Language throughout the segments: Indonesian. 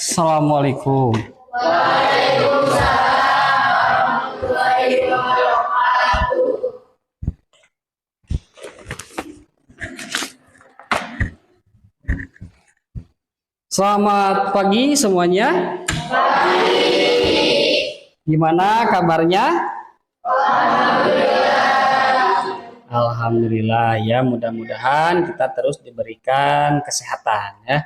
Assalamualaikum. Selamat pagi semuanya. Gimana kabarnya? Alhamdulillah ya, mudah-mudahan kita terus diberikan kesehatan ya.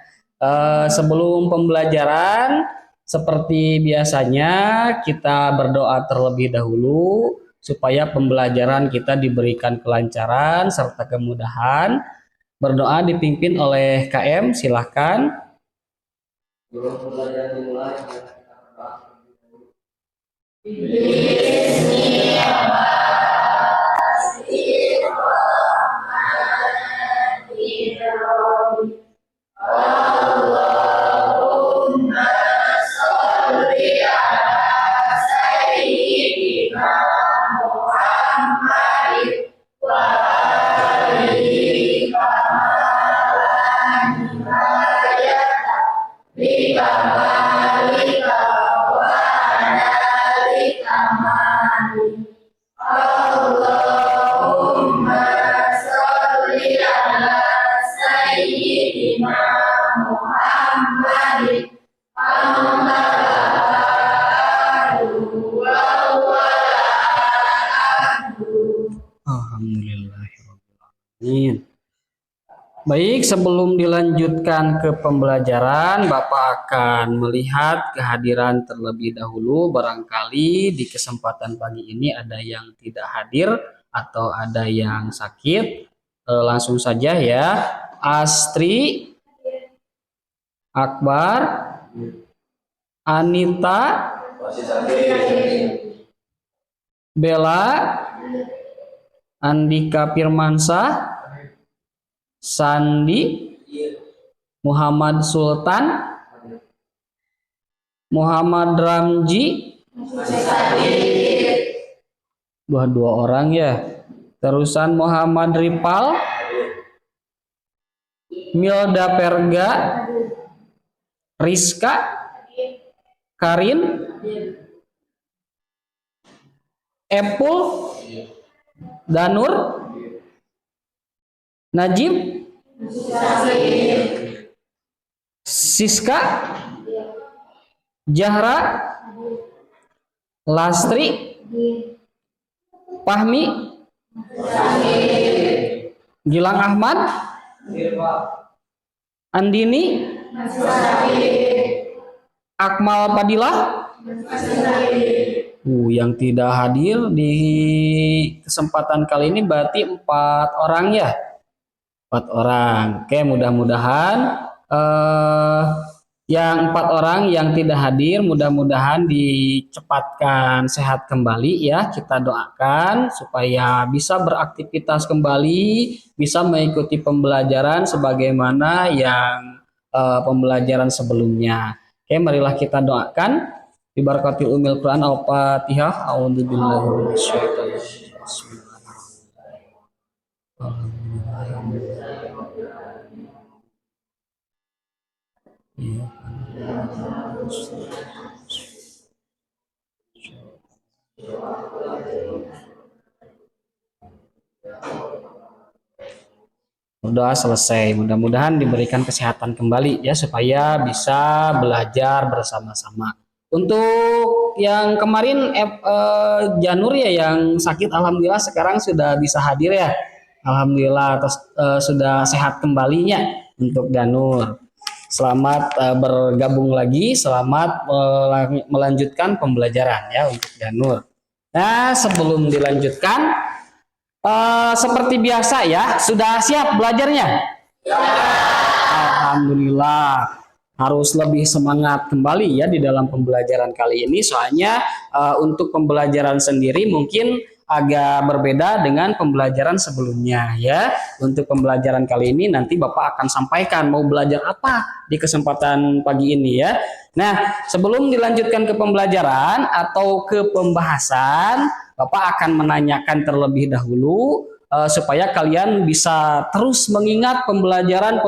Sebelum pembelajaran seperti biasanya kita berdoa terlebih dahulu supaya pembelajaran kita diberikan kelancaran serta kemudahan. Berdoa dipimpin oleh KM, silahkan. Sebelum pembelajaran dimulai, alhamdulillahirrahmanirrahim. Baik, sebelum dilanjutkan ke pembelajaran, Bapak akan melihat kehadiran terlebih dahulu. Barangkali di kesempatan pagi ini ada yang tidak hadir atau ada yang sakit. Langsung saja ya. Astri, Akbar, Anita, Bella, Andika Firmansyah, Sandi, Muhammad Sultan, Muhammad Ramji, dua orang ya. Terusan Muhammad Ripal, Milda Perga, Rizka, Karin, Epul, Danur, Najib, Siska, Jahra, Lastri, Fahmi, Gilang Ahmad, Andini, Akmal Padilah. Yang tidak hadir di kesempatan kali ini berarti 4 orang ya. 4 orang. Oke, mudah-mudahan yang 4 orang yang tidak hadir mudah-mudahan dicepatkan sehat kembali ya. Kita doakan supaya bisa beraktivitas kembali, bisa mengikuti pembelajaran sebagaimana yang pembelajaran sebelumnya. Oke, marilah kita doakan. Bibarakatil umil Quran al-Fatihah. A'udzubillahi minasyaitonir Berdoa selesai. Mudah-mudahan diberikan kesehatan kembali ya supaya bisa belajar bersama-sama. Untuk yang kemarin Janur ya yang sakit, alhamdulillah sekarang sudah bisa hadir ya. Alhamdulillah sudah sehat kembalinya untuk Janur. Selamat bergabung lagi, selamat melanjutkan pembelajaran ya untuk Janur. Nah, sebelum dilanjutkan seperti biasa ya, sudah siap belajarnya? Ya. Alhamdulillah. Harus lebih semangat kembali ya di dalam pembelajaran kali ini. Soalnya untuk pembelajaran sendiri mungkin agak berbeda dengan pembelajaran sebelumnya ya. Untuk pembelajaran kali ini nanti Bapak akan sampaikan mau belajar apa di kesempatan pagi ini ya. Nah, sebelum dilanjutkan ke pembelajaran atau ke pembahasan, Bapak akan menanyakan terlebih dahulu supaya kalian bisa terus mengingat pembelajaran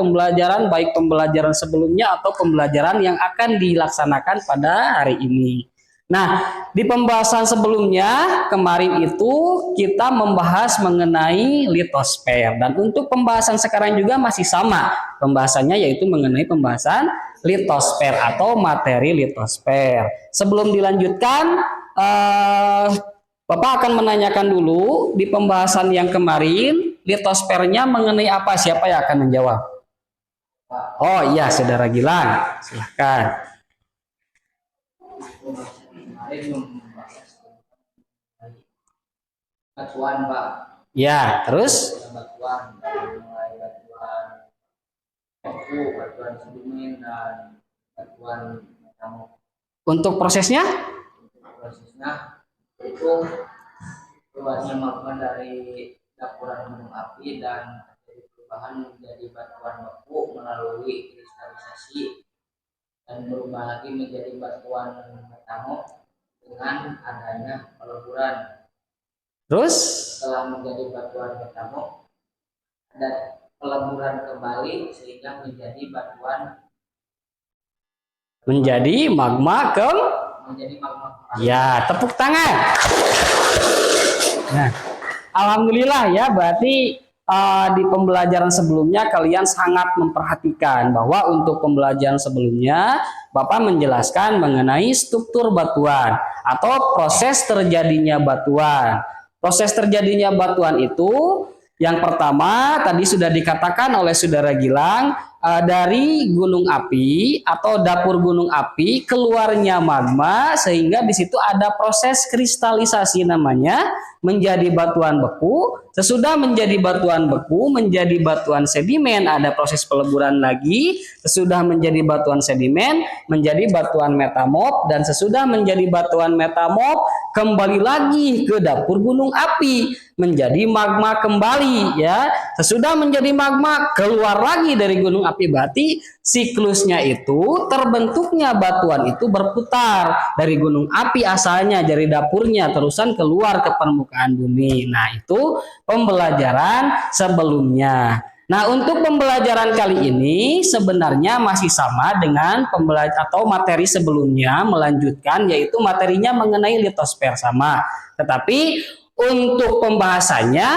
baik pembelajaran sebelumnya atau pembelajaran yang akan dilaksanakan pada hari ini. Nah, di pembahasan sebelumnya kemarin itu kita membahas mengenai litosfer, dan untuk pembahasan sekarang juga masih sama pembahasannya, yaitu mengenai pembahasan litosfer atau materi litosfer. Sebelum dilanjutkan, Bapak akan menanyakan dulu di pembahasan yang kemarin litosfernya mengenai apa? Siapa yang akan menjawab? Oh iya, Saudara Gilang, silahkan. Batuan, Pak. Ya, terus? Batuan, mulai batuan beku, batuan sedimen, dan batuan metamorf. Untuk prosesnya? Prosesnya itu keluarnya magma dari dapuran gunung api dan terjadi perubahan menjadi batuan beku melalui kristalisasi dan berubah lagi menjadi batuan metamorf dengan adanya peleburan. Terus? Setelah menjadi batuan metamorf, ada peleburan kembali sehingga menjadi batuan menjadi magma menjadi magma. Ya, tepuk tangan. Nah, alhamdulillah ya, berarti di pembelajaran sebelumnya kalian sangat memperhatikan bahwa untuk pembelajaran sebelumnya Bapak menjelaskan mengenai struktur batuan atau proses terjadinya batuan. Proses terjadinya batuan itu yang pertama tadi sudah dikatakan oleh Saudara Gilang, dari gunung api atau dapur gunung api keluarnya magma sehingga di situ ada proses kristalisasi namanya menjadi batuan beku. Sesudah menjadi batuan beku menjadi batuan sedimen, ada proses peleburan lagi. Sesudah menjadi batuan sedimen menjadi batuan metamorf, dan sesudah menjadi batuan metamorf kembali lagi ke dapur gunung api menjadi magma kembali ya. Sesudah menjadi magma keluar lagi dari gunung api, berarti siklusnya itu terbentuknya batuan itu berputar dari gunung api asalnya dari dapurnya terusan keluar ke permukaan bumi. Nah, itu pembelajaran sebelumnya. Nah, untuk pembelajaran kali ini sebenarnya masih sama dengan pembelajaran atau materi sebelumnya, melanjutkan, yaitu materinya mengenai litosfer sama. Tetapi untuk pembahasannya,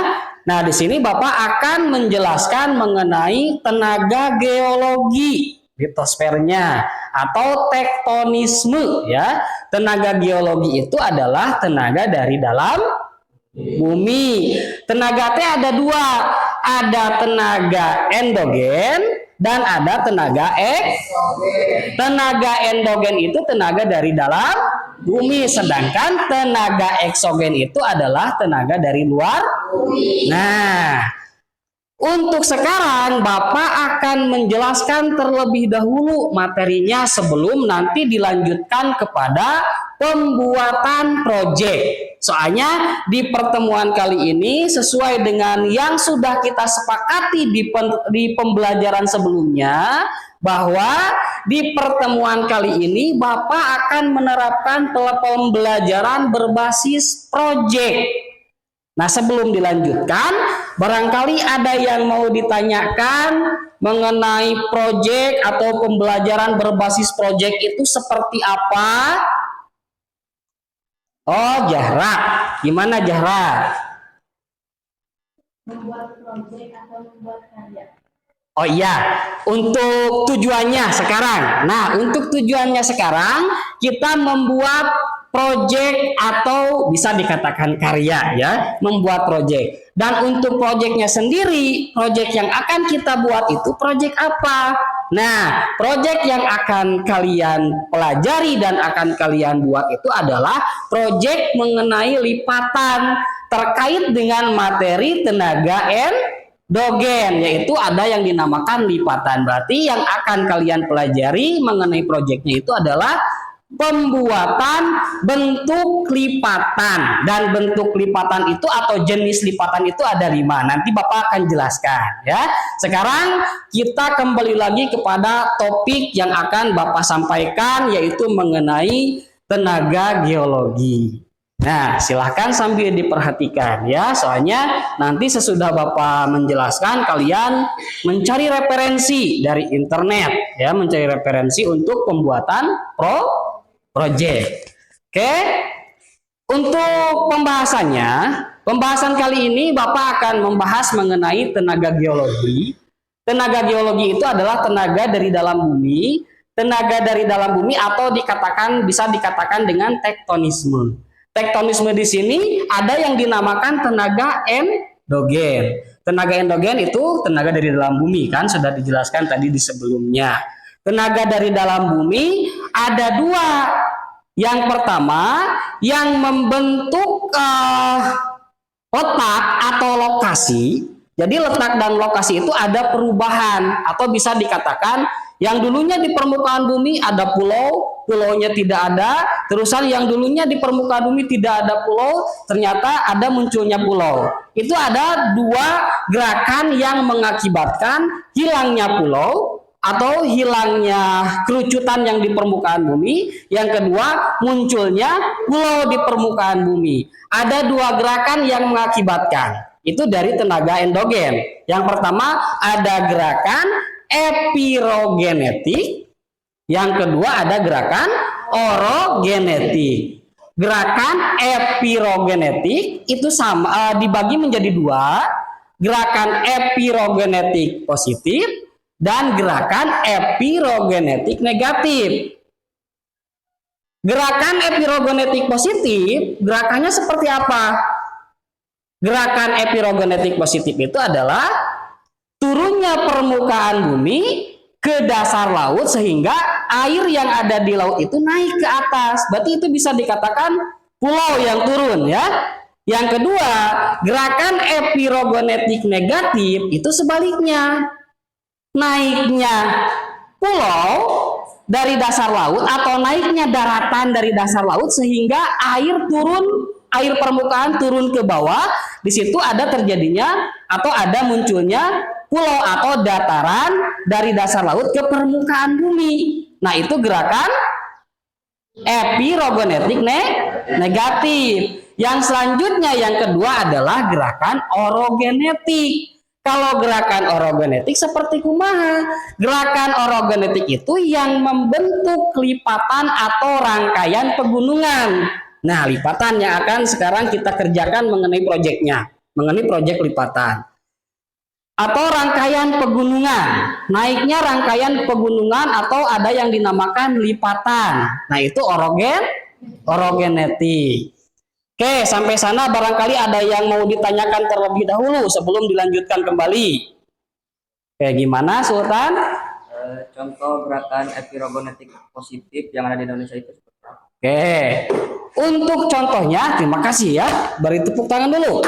nah di sini Bapak akan menjelaskan mengenai tenaga geologi litosfernya atau tektonisme ya. Tenaga geologi itu adalah tenaga dari dalam bumi. Tenaga teh ada dua, ada tenaga endogen dan ada tenaga eksogen. Tenaga endogen itu tenaga dari dalam bumi, sedangkan tenaga eksogen itu adalah tenaga dari luar bumi. Nah, untuk sekarang Bapak akan menjelaskan terlebih dahulu materinya sebelum nanti dilanjutkan kepada pembuatan proyek. Soalnya di pertemuan kali ini sesuai dengan yang sudah kita sepakati di pembelajaran sebelumnya, bahwa di pertemuan kali ini Bapak akan menerapkan pembelajaran berbasis proyek. Nah, sebelum dilanjutkan, barangkali ada yang mau ditanyakan mengenai proyek atau pembelajaran berbasis proyek itu seperti apa? Oh, Zahra. Gimana Zahra? Membuat proyek atau membuat karya. Oh iya, untuk tujuannya sekarang. Nah, untuk tujuannya sekarang kita membuat proyek atau bisa dikatakan karya ya, membuat proyek. Dan untuk proyeknya sendiri, proyek yang akan kita buat itu proyek apa? Nah, proyek yang akan kalian pelajari dan akan kalian buat itu adalah proyek mengenai lipatan terkait dengan materi tenaga endogen, yaitu ada yang dinamakan lipatan. Berarti yang akan kalian pelajari mengenai proyeknya itu adalah pembuatan bentuk lipatan, dan bentuk lipatan itu atau jenis lipatan itu ada 5. Nanti Bapak akan jelaskan ya. Sekarang kita kembali lagi kepada topik yang akan Bapak sampaikan, yaitu mengenai tenaga geologi. Nah, silahkan sambil diperhatikan ya, soalnya nanti sesudah Bapak menjelaskan, kalian mencari referensi dari internet ya, mencari referensi untuk pembuatan project. Oke, untuk pembahasan kali ini Bapak akan membahas mengenai tenaga geologi. Tenaga geologi itu adalah tenaga dari dalam bumi, atau bisa dikatakan dengan tektonisme. Tektonisme di sini ada yang dinamakan tenaga endogen. Tenaga endogen itu tenaga dari dalam bumi, kan sudah dijelaskan tadi di sebelumnya. Tenaga dari dalam bumi ada dua. Yang pertama yang membentuk letak atau lokasi. Jadi letak dan lokasi itu ada perubahan, atau bisa dikatakan yang dulunya di permukaan bumi ada pulau, pulaunya tidak ada. Terusan yang dulunya di permukaan bumi tidak ada pulau, ternyata ada munculnya pulau. Itu ada dua gerakan yang mengakibatkan hilangnya pulau atau hilangnya kerucutan yang di permukaan bumi. Yang kedua, munculnya pulau di permukaan bumi. Ada dua gerakan yang mengakibatkan. Itu dari tenaga endogen. Yang pertama ada gerakan epirogenetik, yang kedua ada gerakan orogenetik. Gerakan epirogenetik itu sama dibagi menjadi dua, gerakan epirogenetik positif dan gerakan epirogenetik negatif. Gerakan epirogenetik positif, gerakannya seperti apa? Gerakan epirogenetik positif itu adalah turunnya permukaan bumi ke dasar laut sehingga air yang ada di laut itu naik ke atas. Berarti itu bisa dikatakan pulau yang turun ya. Yang kedua, gerakan epirogenetik negatif itu sebaliknya. Naiknya pulau dari dasar laut atau naiknya daratan dari dasar laut sehingga air permukaan turun ke bawah. Di situ ada terjadinya atau ada munculnya pulau atau dataran dari dasar laut ke permukaan bumi. Nah, itu gerakan epirogenetik negatif. Yang selanjutnya yang kedua adalah gerakan orogenetik. Kalau gerakan orogenetik seperti kumaha? Gerakan orogenetik itu yang membentuk lipatan atau rangkaian pegunungan. Nah, lipatan yang akan sekarang kita kerjakan mengenai proyeknya, mengenai proyek lipatan. Atau rangkaian pegunungan, naiknya rangkaian pegunungan atau ada yang dinamakan lipatan. Nah, itu orogenetik. Oke, sampai sana barangkali ada yang mau ditanyakan terlebih dahulu sebelum dilanjutkan kembali. Oke, gimana Sultan? Contoh gerakan epirogenetik positif yang ada di Indonesia itu seperti apa? Oke, untuk contohnya, terima kasih ya. Beri tepuk tangan dulu.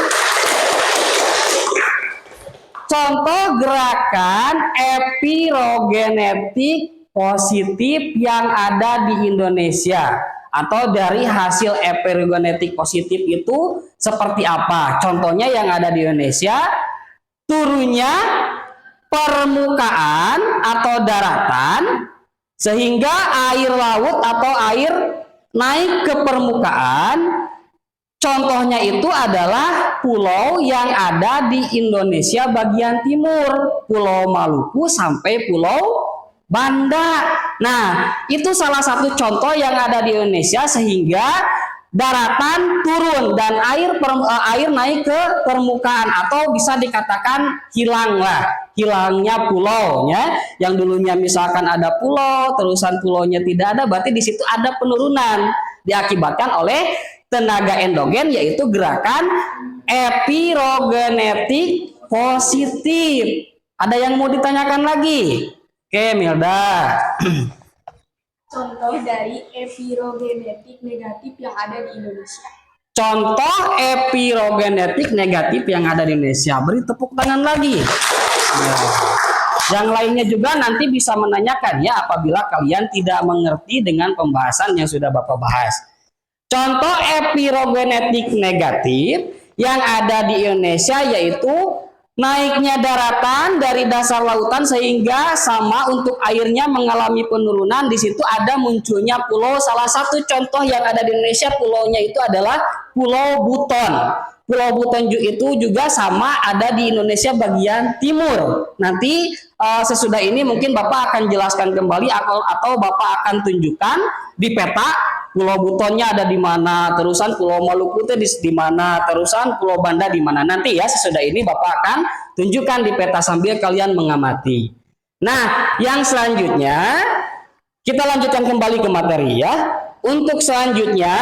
Contoh gerakan epirogenetik positif yang ada di Indonesia atau dari hasil epirogenetik positif itu seperti apa? Contohnya yang ada di Indonesia, turunnya permukaan atau daratan sehingga air laut atau air naik ke permukaan. Contohnya itu adalah pulau yang ada di Indonesia bagian timur, Pulau Maluku sampai Pulau Banda. Nah, itu salah satu contoh yang ada di Indonesia sehingga daratan turun dan air naik ke permukaan atau bisa dikatakan hilangnya pulaunya. Yang dulunya misalkan ada pulau, terusan pulaunya tidak ada, berarti di situ ada penurunan diakibatkan oleh tenaga endogen, yaitu gerakan epirogenetik positif. Ada yang mau ditanyakan lagi? Oke, Milda. Contoh dari epirogenetik negatif yang ada di Indonesia. Contoh epirogenetik negatif yang ada di Indonesia. Beri tepuk tangan lagi. Yang lainnya juga nanti bisa menanyakan ya apabila kalian tidak mengerti dengan pembahasan yang sudah Bapak bahas. Contoh epirogenetik negatif yang ada di Indonesia yaitu naiknya daratan dari dasar lautan sehingga sama untuk airnya mengalami penurunan. Di situ ada munculnya pulau. Salah satu contoh yang ada di Indonesia pulaunya itu adalah Pulau Buton. Pulau Buton itu juga sama ada di Indonesia bagian timur. Nanti sesudah ini mungkin Bapak akan jelaskan kembali atau Bapak akan tunjukkan di peta Pulau Butonnya ada di mana, terusan Pulau Maluku itu di mana, terusan Pulau Banda di mana. Nanti ya sesudah ini Bapak akan tunjukkan di peta sambil kalian mengamati. Nah, yang selanjutnya kita lanjutkan kembali ke materi ya. Untuk selanjutnya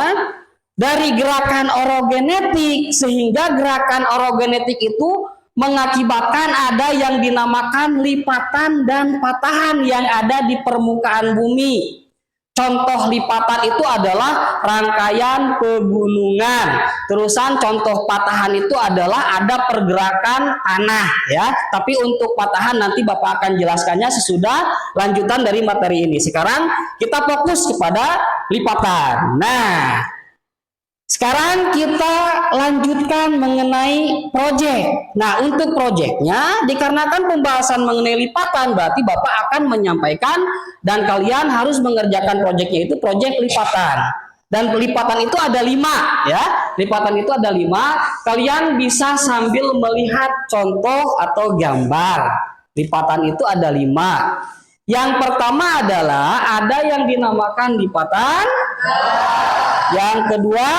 dari gerakan orogenetik, sehingga gerakan orogenetik itu mengakibatkan ada yang dinamakan lipatan dan patahan yang ada di permukaan bumi. Contoh lipatan itu adalah rangkaian pegunungan. Terusan contoh patahan itu adalah ada pergerakan tanah ya. Tapi untuk patahan nanti Bapak akan jelaskannya sesudah lanjutan dari materi ini. Sekarang kita fokus kepada lipatan. Nah, sekarang kita lanjutkan mengenai proyek. Nah, untuk proyeknya, dikarenakan pembahasan mengenai lipatan, berarti Bapak akan menyampaikan dan kalian harus mengerjakan proyeknya itu proyek lipatan. Dan lipatan itu ada 5 ya. Lipatan itu ada 5. Kalian bisa sambil melihat contoh atau gambar. Lipatan itu ada 5. Yang pertama adalah ada yang dinamakan lipatan. Yang kedua,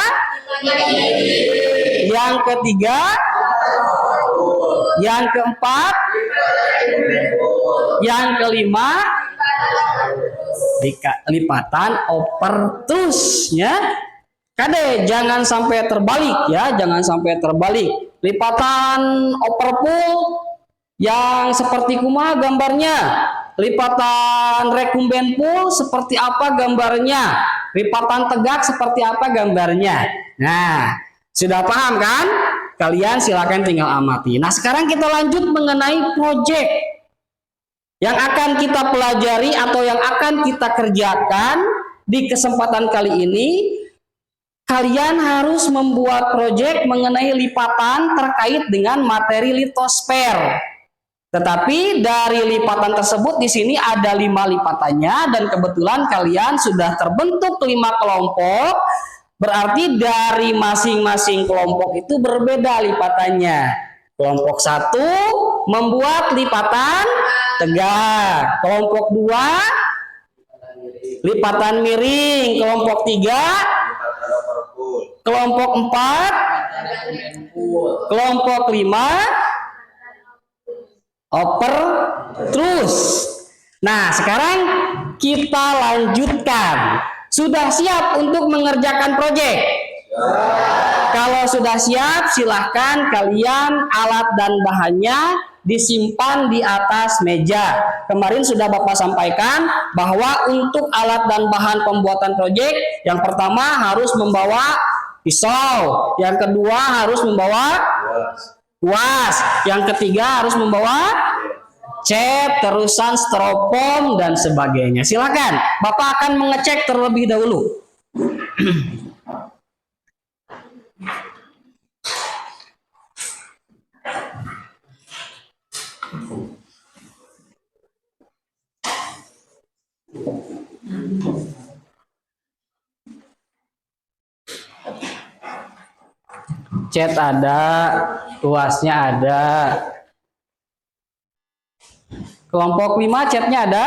yang ketiga, yang keempat, yang kelima, lipatan opertus ya. Kade, jangan sampai terbalik ya, jangan sampai terbalik. Lipatan operpul yang seperti kumaha gambarnya. Lipatan recumbent pool seperti apa gambarnya? Lipatan tegak seperti apa gambarnya? Nah, sudah paham kan? Kalian silakan tinggal amati. Nah, sekarang kita lanjut mengenai proyek yang akan kita pelajari atau yang akan kita kerjakan di kesempatan kali ini. Kalian harus membuat proyek mengenai lipatan terkait dengan materi litosfer. Tetapi dari lipatan tersebut di sini ada 5 lipatannya dan kebetulan kalian sudah terbentuk 5 kelompok. Berarti dari masing-masing kelompok itu berbeda lipatannya. Kelompok 1 membuat lipatan tegak. Kelompok 2 lipatan miring. Kelompok 3 kelompok 4 kelompok 5 oper terus. Nah, sekarang kita lanjutkan. Sudah siap untuk mengerjakan proyek? Kalau sudah siap, silahkan kalian alat dan bahannya disimpan di atas meja. Kemarin sudah Bapak sampaikan bahwa untuk alat dan bahan pembuatan proyek, yang pertama harus membawa pisau, yang kedua harus membawa kuas, yang ketiga harus membawa cat, terusan styrofoam dan sebagainya. Silakan, Bapak akan mengecek terlebih dahulu. Cat ada, kuasnya ada. Kelompok 5 catnya ada.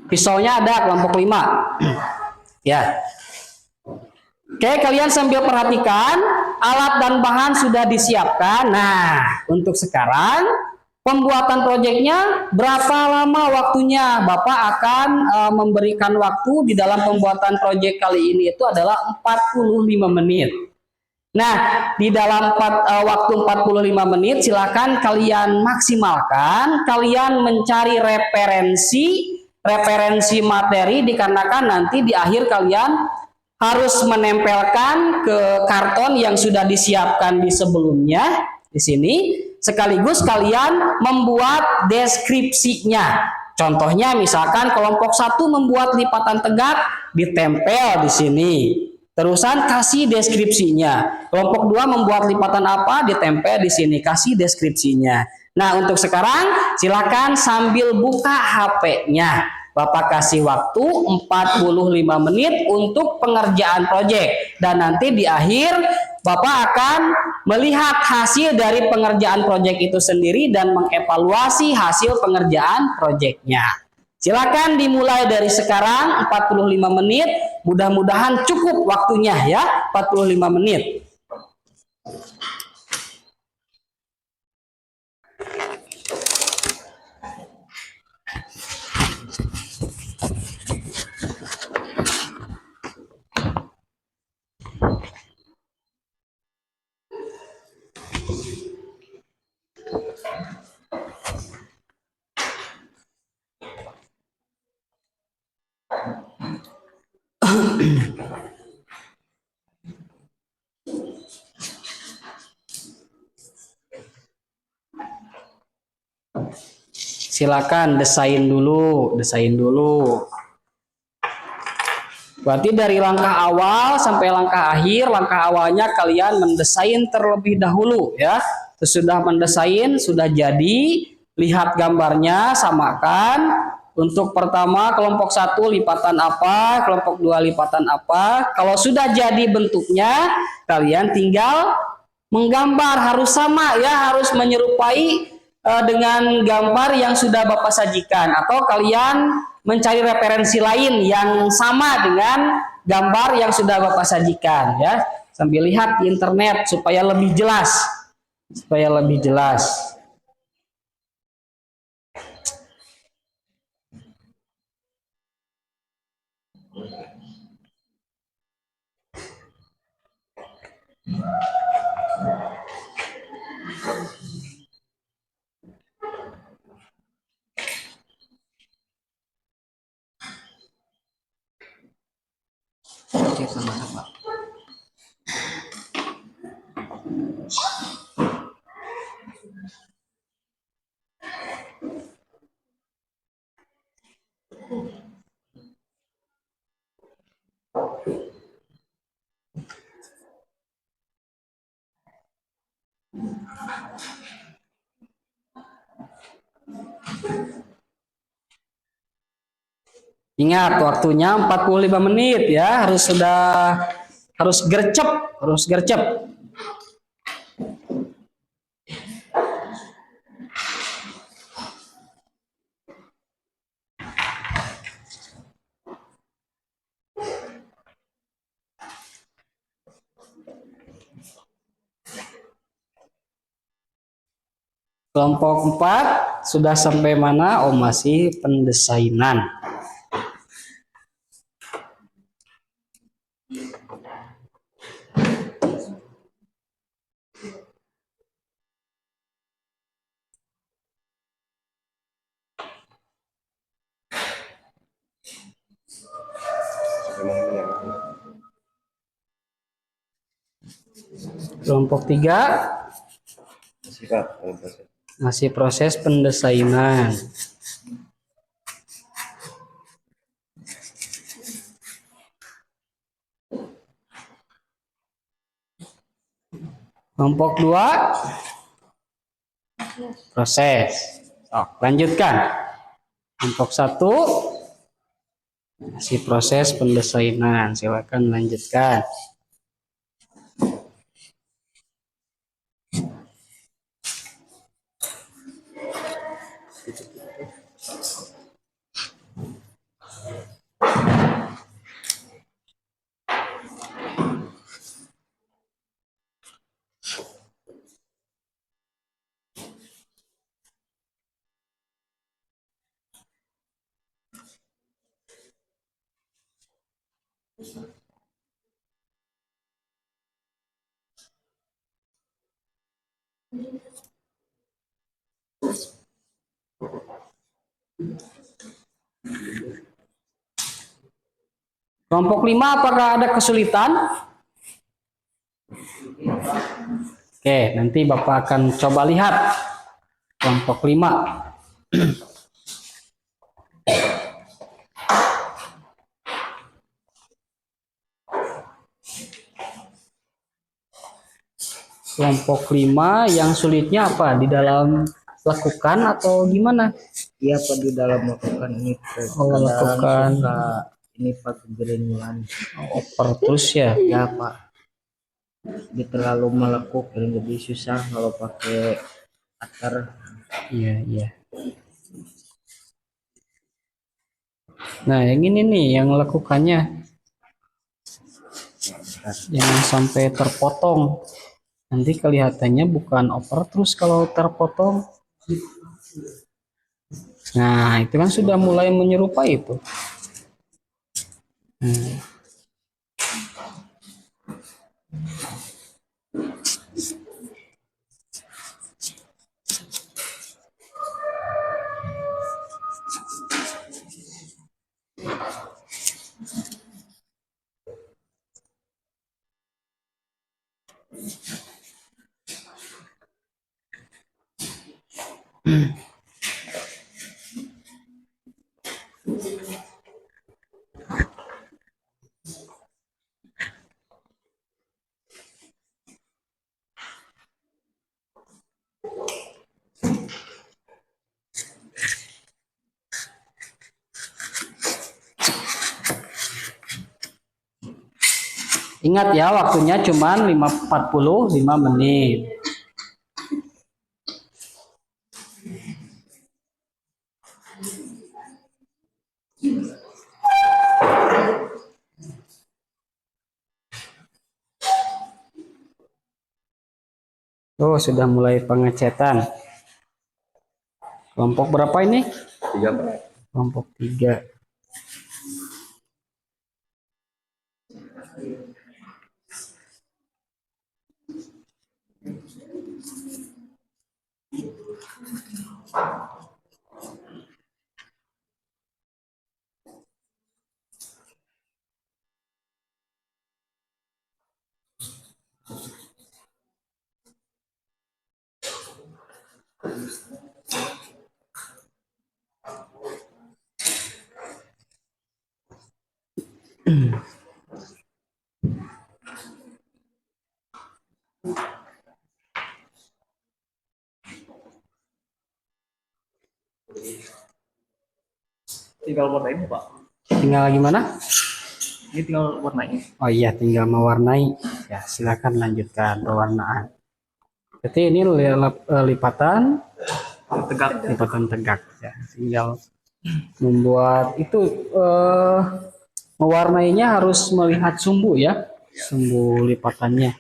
Pisaunya ada kelompok 5. Ya. Oke, kalian sambil perhatikan, alat dan bahan sudah disiapkan. Nah, untuk sekarang pembuatan proyeknya berapa lama waktunya? Bapak akan memberikan waktu di dalam pembuatan proyek kali ini itu adalah 45 menit. Nah, di dalam waktu 45 menit silakan kalian maksimalkan, kalian mencari referensi materi dikarenakan nanti di akhir kalian harus menempelkan ke karton yang sudah disiapkan di sebelumnya di sini, sekaligus kalian membuat deskripsinya. Contohnya misalkan kelompok 1 membuat lipatan tegak, ditempel di sini. Terusan kasih deskripsinya. Kelompok 2 membuat lipatan apa, ditempel di sini, kasih deskripsinya. Nah, untuk sekarang silakan sambil buka HP-nya. Bapak kasih waktu 45 menit untuk pengerjaan proyek. Dan nanti di akhir Bapak akan melihat hasil dari pengerjaan proyek itu sendiri dan mengevaluasi hasil pengerjaan proyeknya. Silakan dimulai dari sekarang 45 menit. Mudah-mudahan cukup waktunya ya, 45 menit. Silakan desain dulu. Berarti dari langkah awal sampai langkah akhir, langkah awalnya kalian mendesain terlebih dahulu ya. Sesudah mendesain, sudah jadi, lihat gambarnya, samakan. Untuk pertama kelompok 1 lipatan apa, kelompok 2 lipatan apa. Kalau sudah jadi bentuknya, kalian tinggal menggambar, harus sama ya, harus menyerupai dengan gambar yang sudah Bapak sajikan, atau kalian mencari referensi lain yang sama dengan gambar yang sudah Bapak sajikan ya, sambil lihat di internet supaya lebih jelas. Cek sama-sama. Ingat waktunya 45 menit ya, harus gercep. Kelompok 4 sudah sampai mana? Oh, masih pendesainan. Kelompok 3 masih proses pendesainan. Kelompok 2 proses. Lanjutkan. Kelompok 1 masih proses pendesainan. Silakan lanjutkan. Kelompok 5 apakah ada kesulitan? Oke, nanti Bapak akan coba lihat kelompok 5. Kelompok 5 yang sulitnya apa? Di dalam lakukan atau gimana? Iya Pak, di dalam melakukan ini Oh, kadang lakukan suka ini Pak kegerenyulan. oper terus ya. Ya Pak, dia terlalu melekuk dan jadi susah kalau pakai atar. Iya, iya. Nah, yang ini nih yang lakukannya yang sampai terpotong. Nanti kelihatannya bukan oper terus kalau terpotong. Nah, itu kan sudah mulai menyerupai itu. Hmm. Ingat ya, waktunya cuma 45 menit. Oh, sudah mulai pengecetan. Kelompok berapa ini? 3 Pak. Kelompok 3. Tinggal warnain Pak. Tinggal gimana? Ini tinggal warnain. Oh iya, tinggal mewarnai. Ya, silakan lanjutkan pewarnaan. Berarti ini lipatan, Tegak. lipatan tegak. Ya, tinggal membuat itu mewarnainya harus melihat sumbu ya, sumbu lipatannya.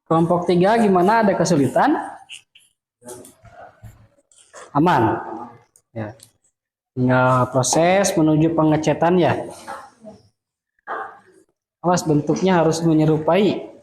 Kelompok 3 gimana? Ada kesulitan? Aman. Ya. Tinggal proses menuju pengecetan ya. Awas bentuknya harus menyerupai.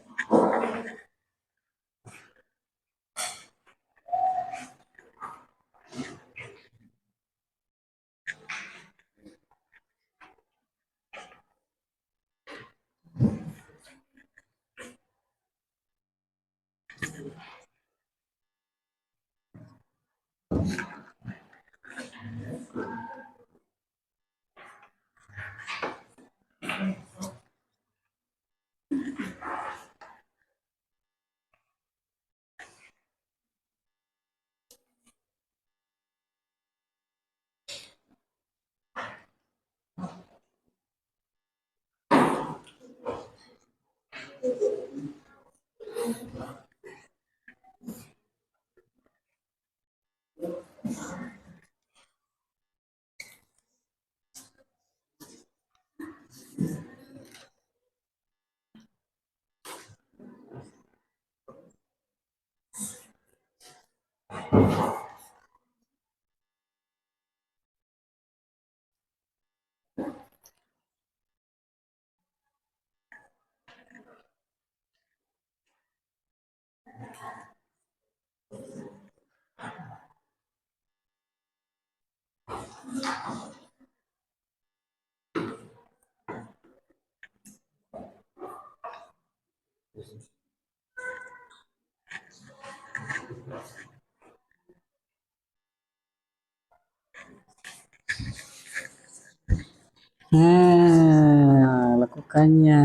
Nah, lakukannya.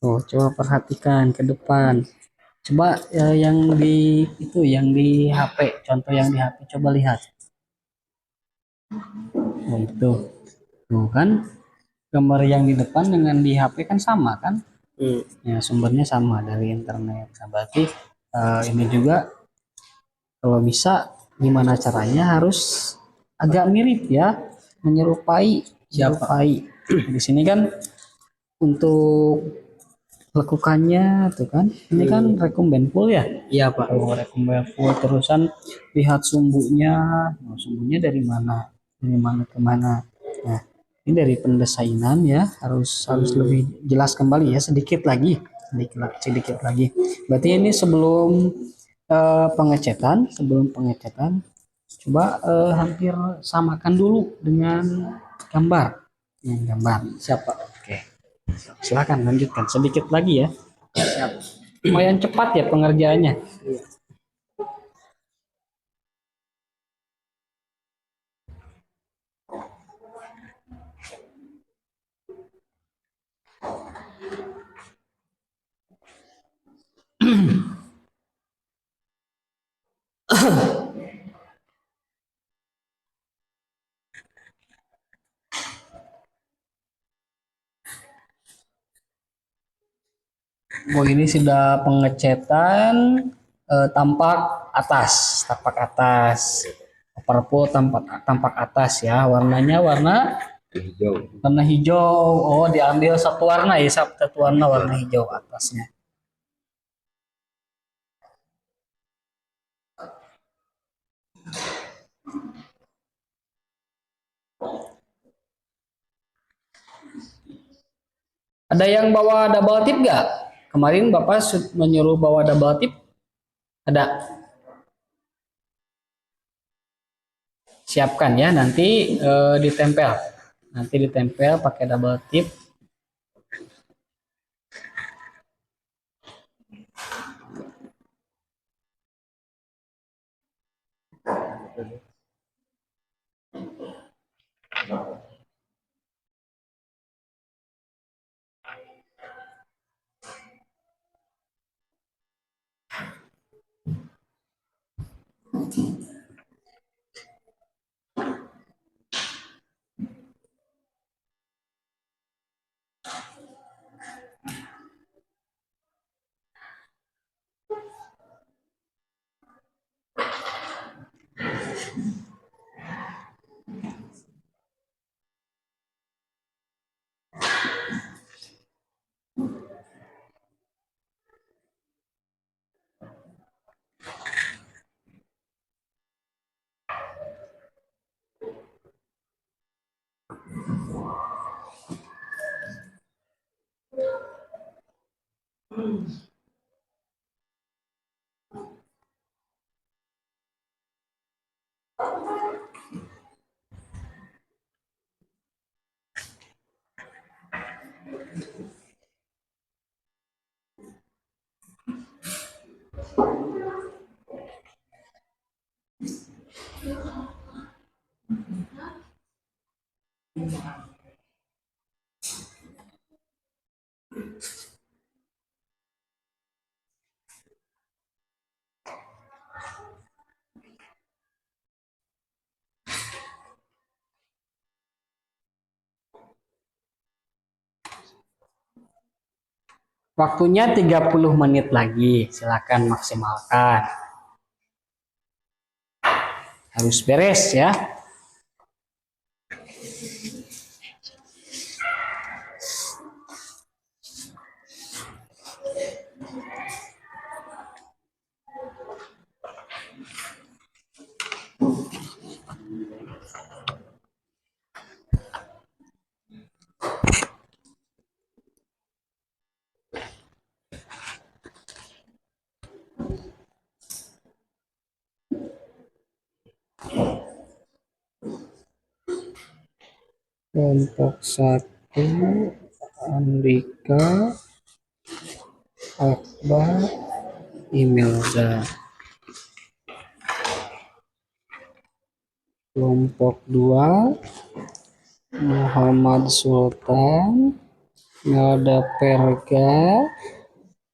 Tuh, coba perhatikan ke depan. Coba yang di itu yang di HP, contoh yang di HP coba lihat. Nah, itu. Tuh kan gambar yang di depan dengan di HP kan sama kan? Ya, sumbernya sama dari internet. Nah, berarti ini juga kalau bisa gimana caranya harus agak mirip ya, menyerupai, menyerupai. Di sini kan untuk lakukannya tuh kan ini kan rekomben full ya. Iya Pak. Kalau rekomben full terusan lihat sumbunya. Nah, sumbunya dari mana ke mana. Nah, ini dari pendesainan ya harus lebih jelas kembali ya, sedikit lagi berarti ini sebelum pengecetan coba hampir samakan dulu dengan gambar. Siapa? Oke. Silakan lanjutkan sedikit lagi ya. Siap. Lumayan cepat ya pengerjaannya. Oh, ini sudah pengecetan tampak atas. Purple tampak atas ya. Warnanya warna hijau. Oh, diambil satu warna ya, satu warna hijau atasnya. Ada yang bawa double tip nggak? Kemarin Bapak menyuruh bawa double tip. Ada. Siapkan ya, nanti ditempel. Nanti ditempel pakai double tip. Waktunya 30 menit lagi. Silakan maksimalkan. Harus beres ya. Kelompok 1 Andika, Akbar, Imelda. Kelompok 2 Muhammad Sultan, Melda Perga,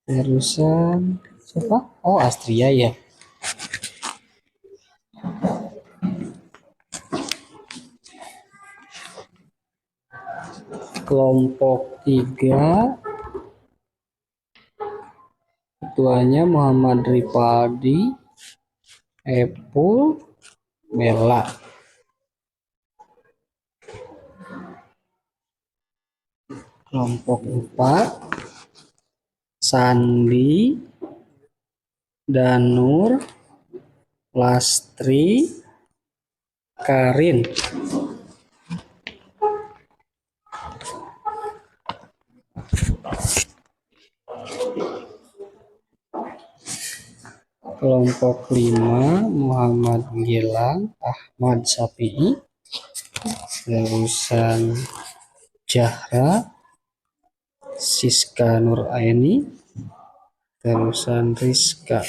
terusan siapa? Oh, Astria ya. Kelompok 3 ketuanya Muhammad Ripaldi, Epul, Bella. Kelompok 4 Sandi, Danur, Lastri, Karin. Kelompok 5 Muhammad Gilang, Ahmad Safi'i, terusan Jahra, Siska Nuraini, terusan Rizka.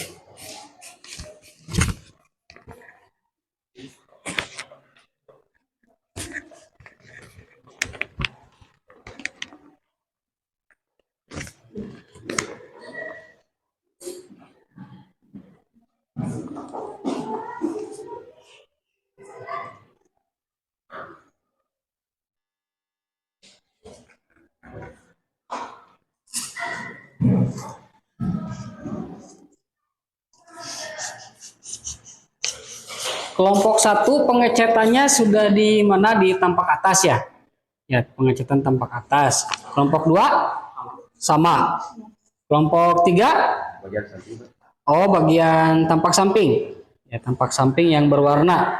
Kelompok 1 pengecetannya sudah di mana? Di tampak atas ya. Ya, pengecetan tampak atas. Kelompok 2 sama. Kelompok 3 oh, bagian tampak samping. Ya, tampak samping yang berwarna.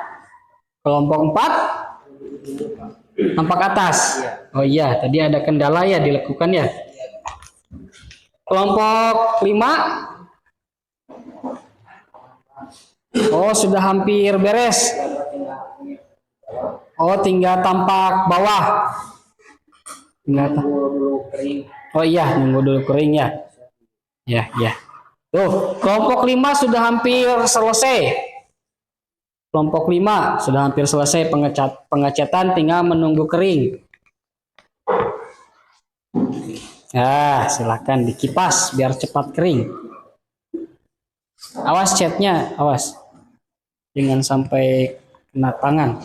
Kelompok 4 tampak atas. Oh iya, tadi ada kendala ya dilakukan ya. Kelompok 5 oh, sudah hampir beres. Oh, tinggal tampak bawah. Oh iya, nunggu dulu kering ya. Ya, ya. Tuh, kelompok 5 sudah hampir selesai. Kelompok 5 sudah hampir selesai pengecatan, tinggal menunggu kering. Nah, silakan dikipas biar cepat kering. Awas catnya, awas. jangan sampai kena tangan.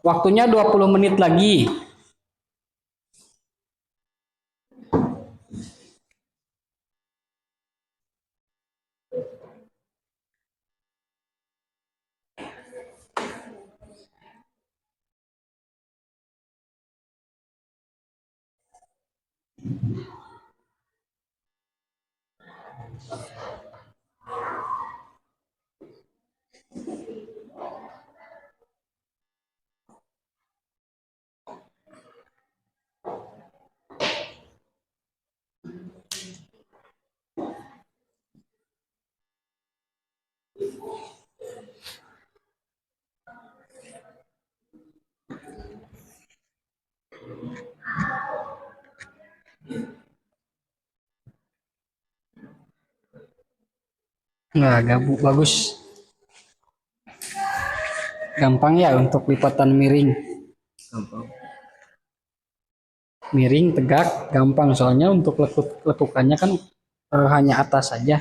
Waktunya 20 menit lagi. Nah, bagus. Gampang ya untuk lipatan miring. Gampang. Miring, tegak, gampang. Soalnya untuk lekukannya kan hanya atas saja.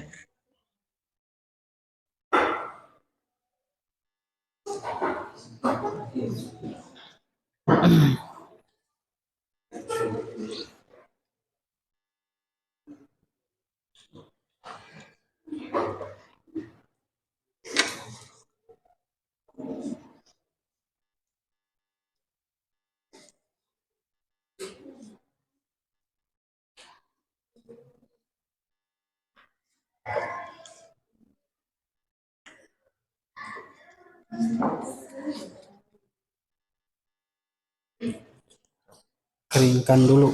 Keringkan dulu.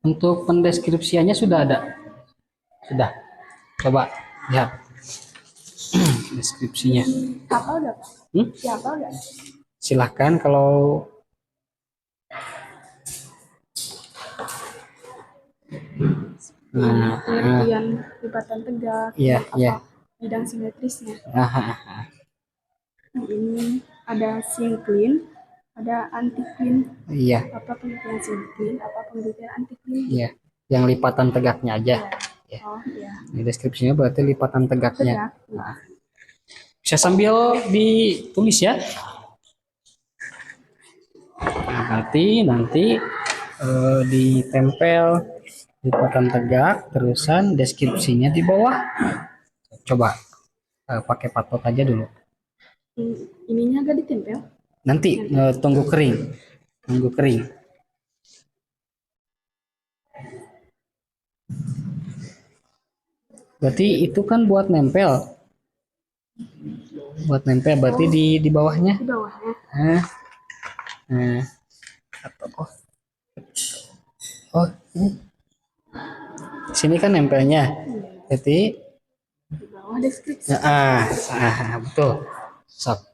Untuk pendeskripsiannya sudah ada. Sudah. Coba lihat deskripsinya. Hafal nggak, Pak? Ya, hafal nggak? Silahkan kalau Pengertian lipatan tegak, iya, iya. bidang simetrisnya. Aha. Nah, ini ada sinkline, Ada anti clean. Iya, Apa pengertian clean? Apa pengertian anti clean? iya. Yang lipatan tegaknya aja. Ya. Ya. Oh ya. Ini deskripsinya berarti lipatan tegaknya. Tegak. Nah, bisa sambil ditulis ya. Nah, berarti nanti ditempel lipatan tegak, terusan deskripsinya di bawah. Coba pakai patot aja dulu. Ininya agak ditempel. Nanti tunggu kering, tunggu kering. Berarti itu kan buat nempel, berarti di bawahnya. Di bawahnya. Nah, nah, atau oh ini sini kan nempelnya, berarti Di bawah deskripsi. betul. Sok.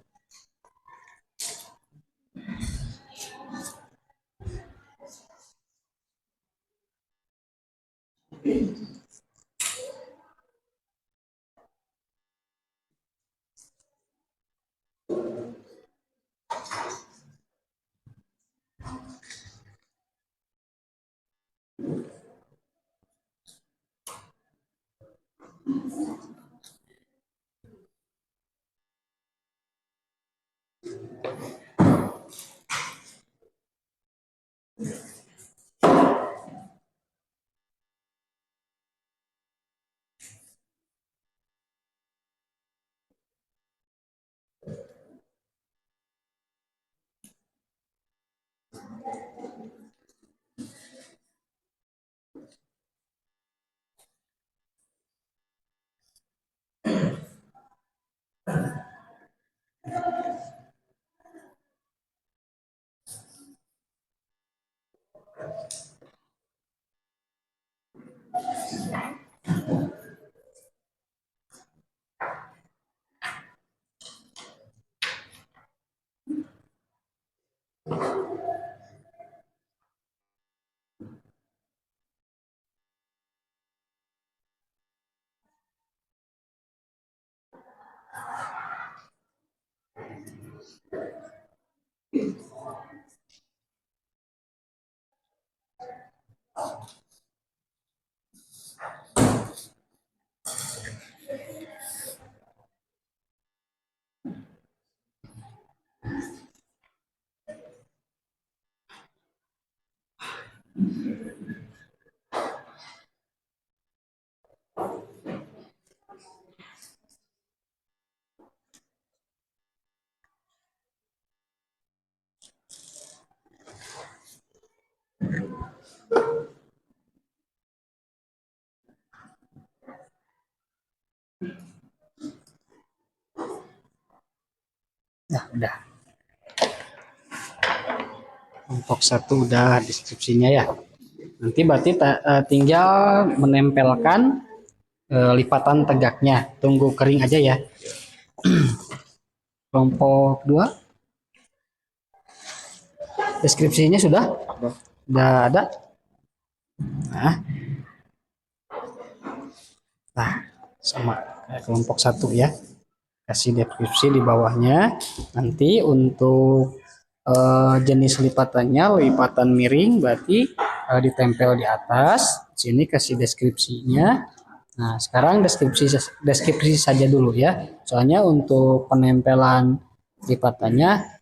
Nah, udah. Kelompok satu udah deskripsinya ya. Nanti berarti tinggal menempelkan lipatan tegaknya. Tunggu kering aja ya. Kelompok 2 deskripsinya sudah ada. Nah, sama kayak kelompok satu ya. Kasih deskripsi di bawahnya. Nanti untuk jenis lipatannya lipatan miring berarti ditempel di atas. Sini kasih deskripsinya. Nah, sekarang deskripsi saja dulu ya. Soalnya untuk penempelan lipatannya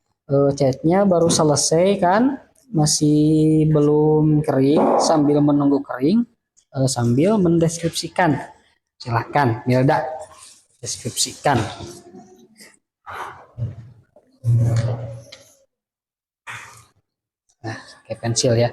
catnya baru selesai kan, masih belum kering, sambil menunggu kering sambil mendeskripsikan. Silahkan Milda deskripsikan. Nah, pakai pensil ya.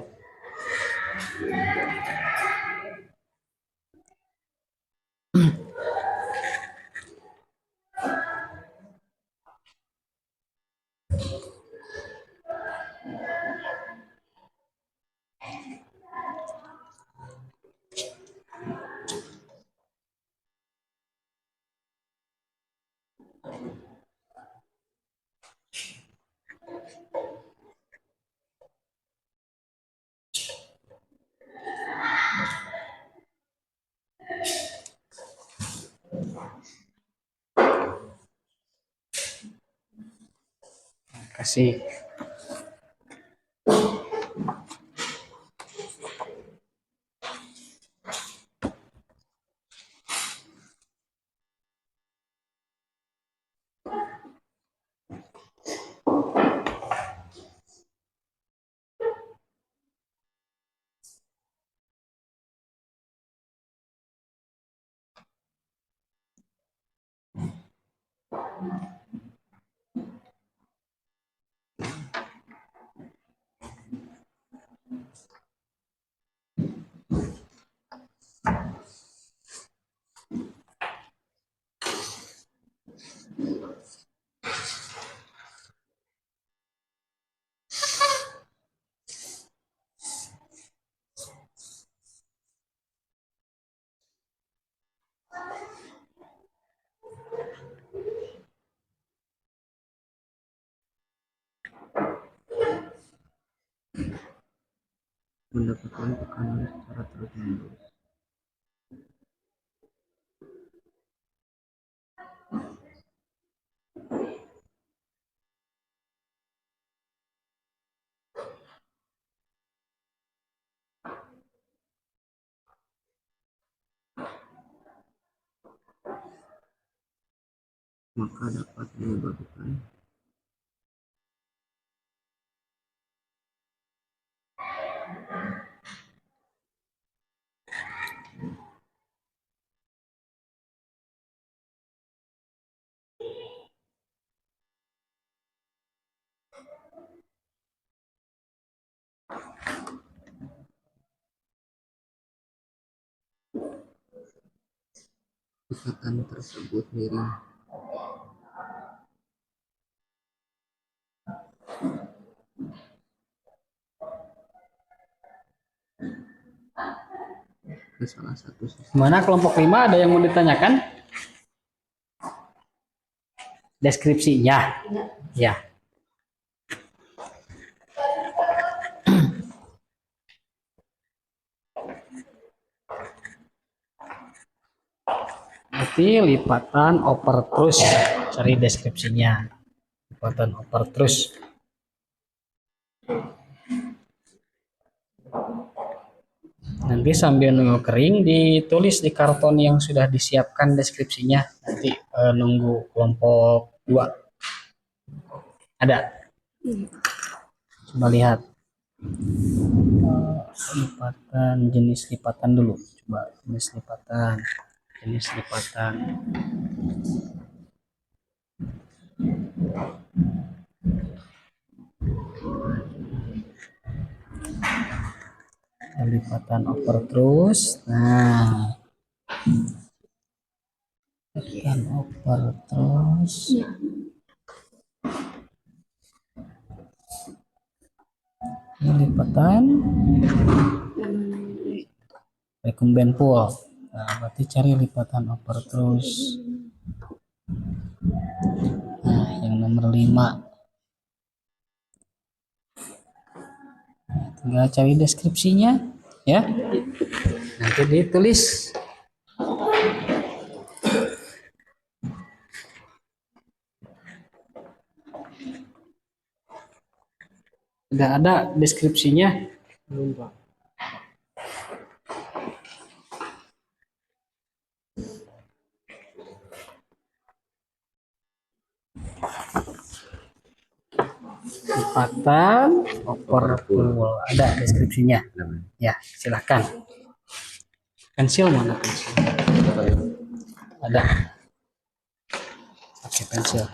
Kasih Mendapatkan tekanan secara terus-menerus. Maka dapat menyebabkan ikatan tersebut miring. Ke salah satu sisi. Mana kelompok 5 ada yang mau ditanyakan? Deskripsinya. Ya. Berarti lipatan oper terus. Cari deskripsinya. Lipatan oper terus. Nanti sambil nunggu kering ditulis di karton yang sudah disiapkan deskripsinya. Nanti nunggu kelompok 2. Ada? Coba lihat. Lipatan, jenis lipatan dulu. Coba jenis lipatan. Jenis lipatan. Lipatan oper terus. Nah, lipatan oper terus. Ini lipatan recumbent pool. Nah, berarti cari lipatan oper terus. Nah, yang nomor 5. Tinggal cari deskripsinya, ya. Nanti ditulis. Sudah ada deskripsinya? Belum, Pak. Lipatan oper pool. Ada deskripsinya? Ya, silahkan. Pensil mana pensil? Ada. Pakai pensil.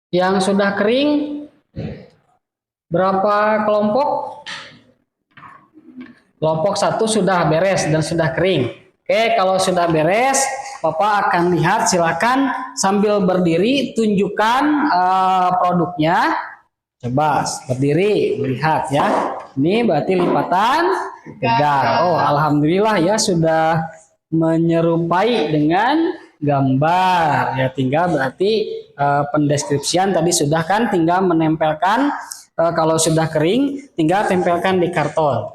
Yang sudah kering berapa kelompok? Kelompok satu sudah beres dan sudah kering. Oke, kalau sudah beres, Bapak akan lihat, silakan sambil berdiri tunjukkan produknya. Coba berdiri melihat ya. Ini berarti lipatan tegar. Oh, alhamdulillah ya sudah menyerupai dengan gambar. Ya tinggal berarti pendeskripsian tadi sudah kan, tinggal menempelkan kalau sudah kering tinggal tempelkan di karton.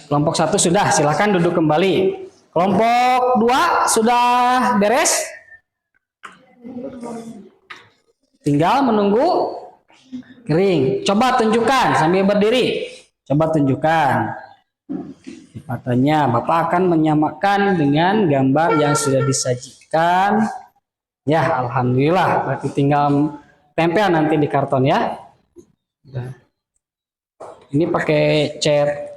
Kelompok satu sudah, silakan duduk kembali. Kelompok dua sudah beres? Tinggal menunggu kering. Coba tunjukkan sambil berdiri. Coba tunjukkan. Lipatannya, Bapak akan menyamakan dengan gambar yang sudah disajikan. Ya, alhamdulillah. Berarti tinggal tempel nanti di karton ya. Ini pakai cat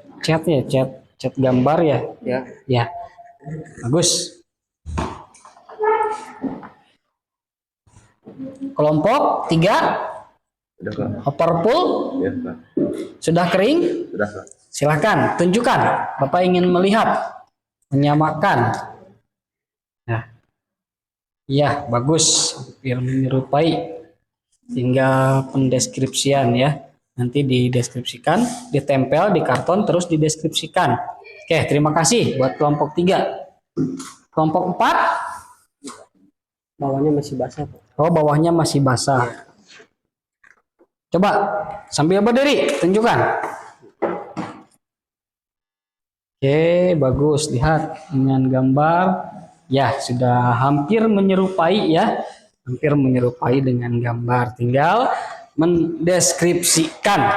gambar ya. Ya. Ya, bagus. Kelompok tiga, Sudah, Kak. purple, Ya, Kak. sudah kering. Sudah, Kak. Silakan tunjukkan. Bapak ingin melihat, menyamakan. Nah, ya bagus, biar menyerupai. Tinggal pendeskripsian ya. Nanti dideskripsikan, ditempel di karton, terus dideskripsikan. Oke, terima kasih buat kelompok 3. Kelompok 4. Bawahnya masih basah, Pak. Oh, bawahnya masih basah. Coba sambil berdiri, tunjukkan. Oke, bagus. Lihat dengan gambar. Ya, sudah hampir menyerupai ya. Hampir menyerupai dengan gambar. Tinggal mendeskripsikan.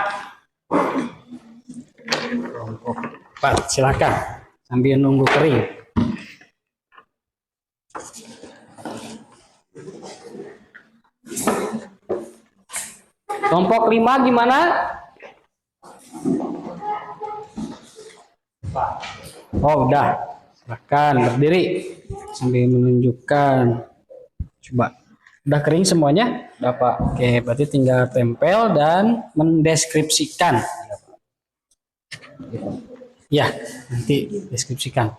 Kelompok 4, silakan. Sambil nunggu kering. Kelompok 5 gimana? Oh, udah. Silakan berdiri sambil menunjukkan. Coba. Udah kering semuanya? Udah, Pak. Oke, berarti tinggal tempel dan mendeskripsikan. Ya, nanti deskripsikan.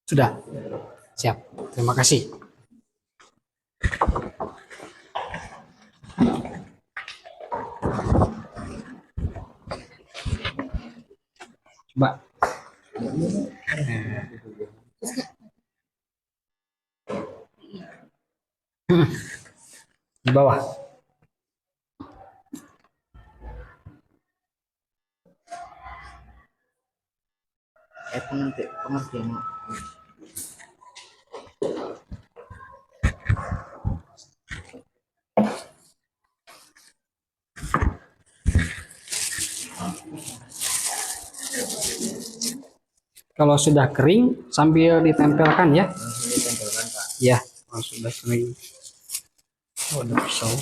Sudah? Siap. Terima kasih. Coba. Di bawah. Pengertian. Kalau sudah kering sambil ditempelkan ya. Langsung ditempelkan, Pak. Ya, kalau sudah kering. Oh, ada pisau.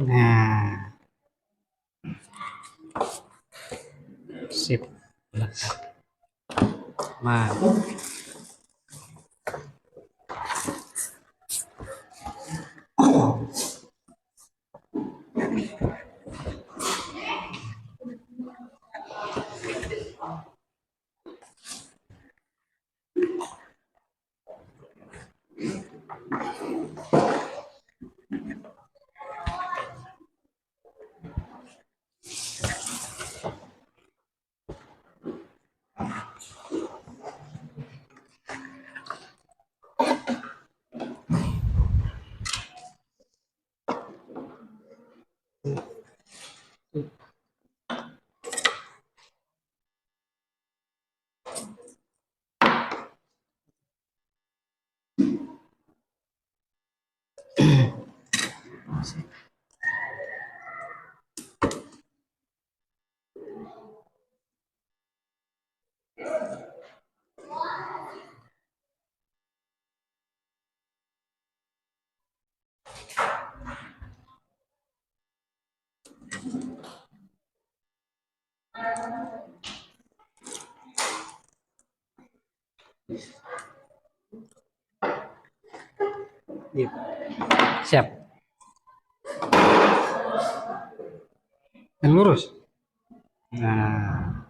Nah, sip. Mantap. Siap. Yang lurus. Nah,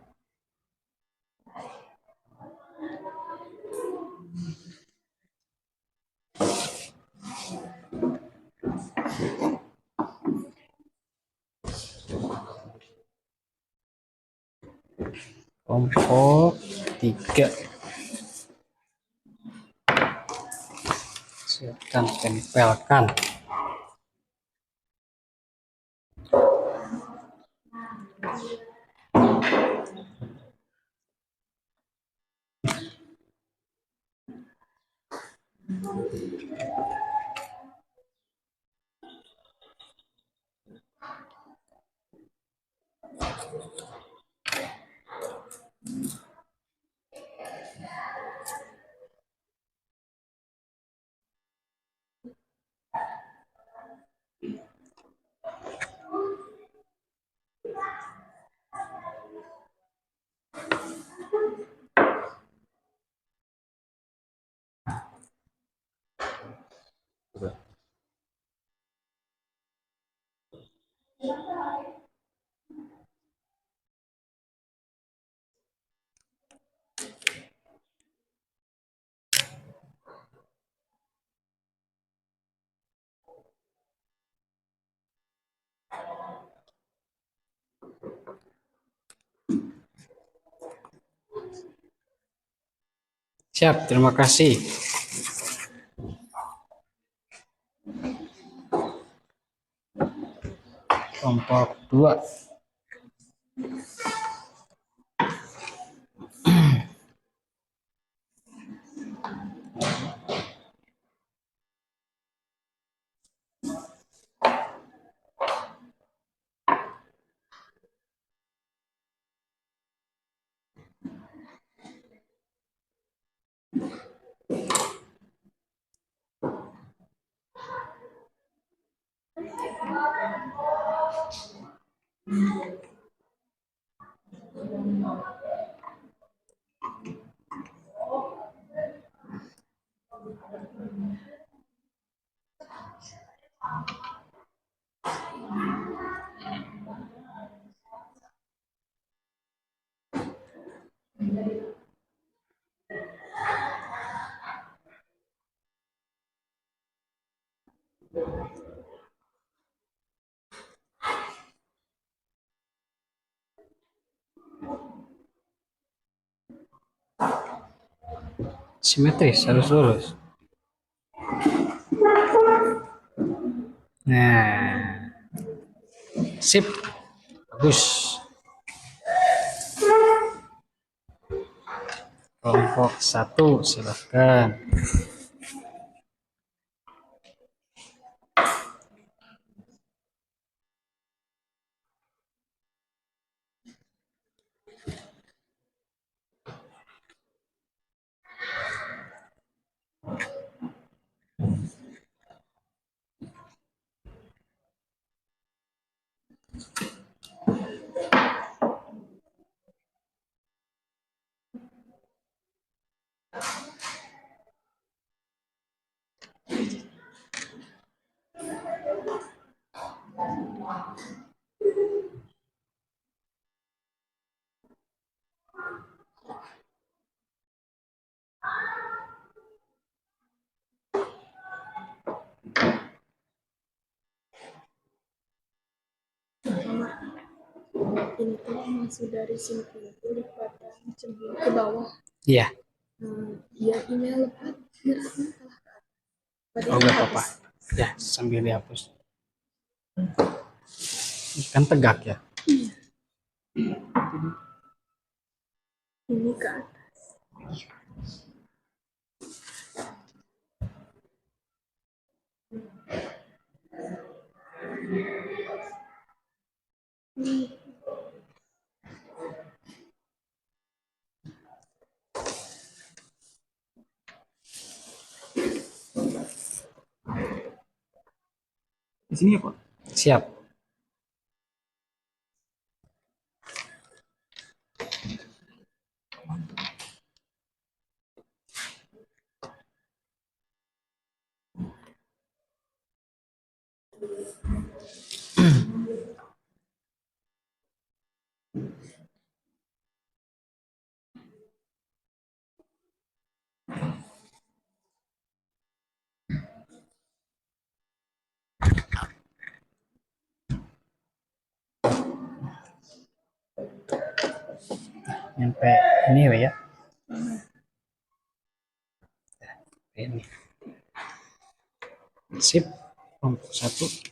kelompok 3. Siapkan tempelkan. Udah. Siap, terima kasih. Kelompok 2. Simetris, harus lurus. Nah, sip, bagus. Kelompok 1, silahkan. Ini tuh masuk dari sini itu lipatan cemil ke bawah. Iya, Ya ini lepat geraknya kalah ke atas. Berarti oh nggak dihapus. apa-apa. Ya, sambil dihapus. Kan tegak ya. Ini ke atas. Di sini ya, Pak. Siap. Nyampe ini ya. Ini. Sip. Kelompok 1.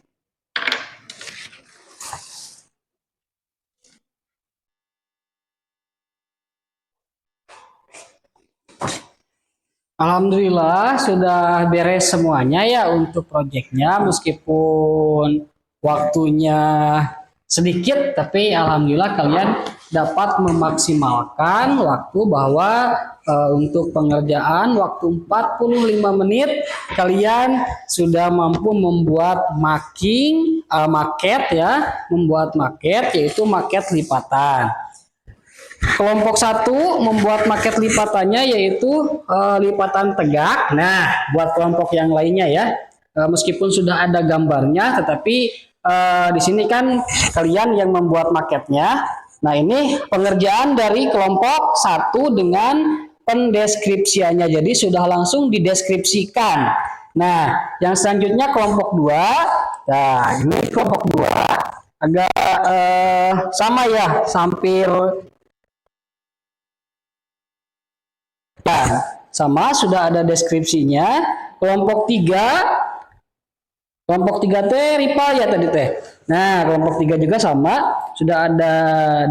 Alhamdulillah sudah beres semuanya ya untuk proyeknya meskipun waktunya sedikit tapi alhamdulillah kalian dapat memaksimalkan waktu bahwa untuk pengerjaan waktu 45 menit kalian sudah mampu membuat maket ya, membuat maket yaitu maket lipatan. Kelompok satu membuat maket lipatannya yaitu lipatan tegak. Nah, buat kelompok yang lainnya ya, meskipun sudah ada gambarnya, tetapi di sini kan kalian yang membuat maketnya. Nah, ini pengerjaan dari kelompok satu dengan pendeskripsiannya. Jadi sudah langsung dideskripsikan. Nah, yang selanjutnya kelompok dua. Nah, ini kelompok dua agak sama ya, hampir sama sudah ada deskripsinya. Kelompok tiga teh rival ya tadi teh. Nah, kelompok tiga juga sama, sudah ada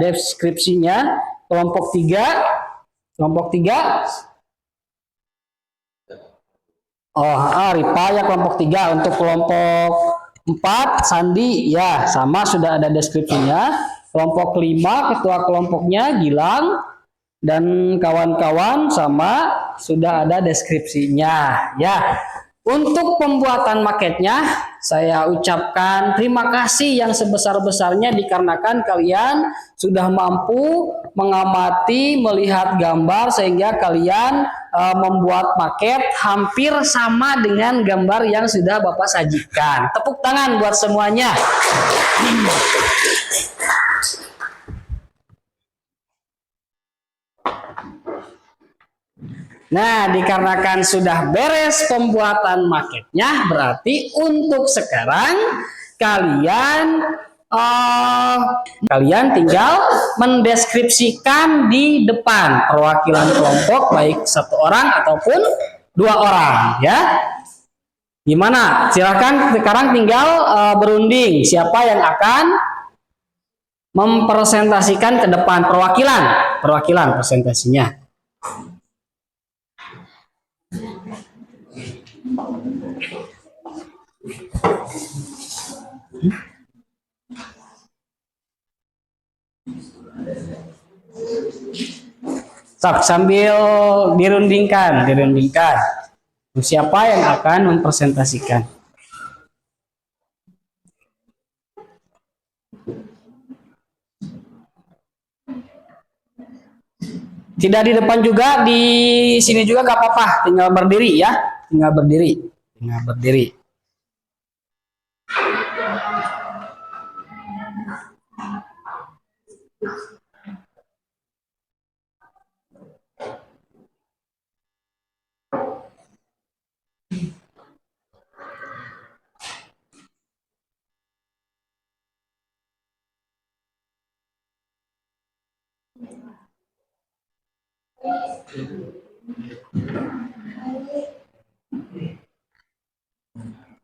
deskripsinya. Kelompok tiga rival ya kelompok tiga. Untuk kelompok 4 Sandi ya sama sudah ada deskripsinya. Kelompok 5 ketua kelompoknya Gilang dan kawan-kawan sama sudah ada deskripsinya ya. Untuk pembuatan maketnya saya ucapkan terima kasih yang sebesar-besarnya dikarenakan kalian sudah mampu mengamati, melihat gambar sehingga kalian membuat maket hampir sama dengan gambar yang sudah Bapak sajikan. Tepuk tangan buat semuanya. Nah, dikarenakan sudah beres pembuatan maketnya, berarti untuk sekarang kalian tinggal mendeskripsikan di depan perwakilan kelompok baik satu orang ataupun 2 orang ya. Gimana? Silakan sekarang tinggal berunding siapa yang akan mempresentasikan ke depan perwakilan presentasinya. Sambil dirundingkan. Siapa yang akan mempresentasikan? Tidak di depan juga, di sini juga gak apa-apa, tinggal berdiri ya, tinggal berdiri.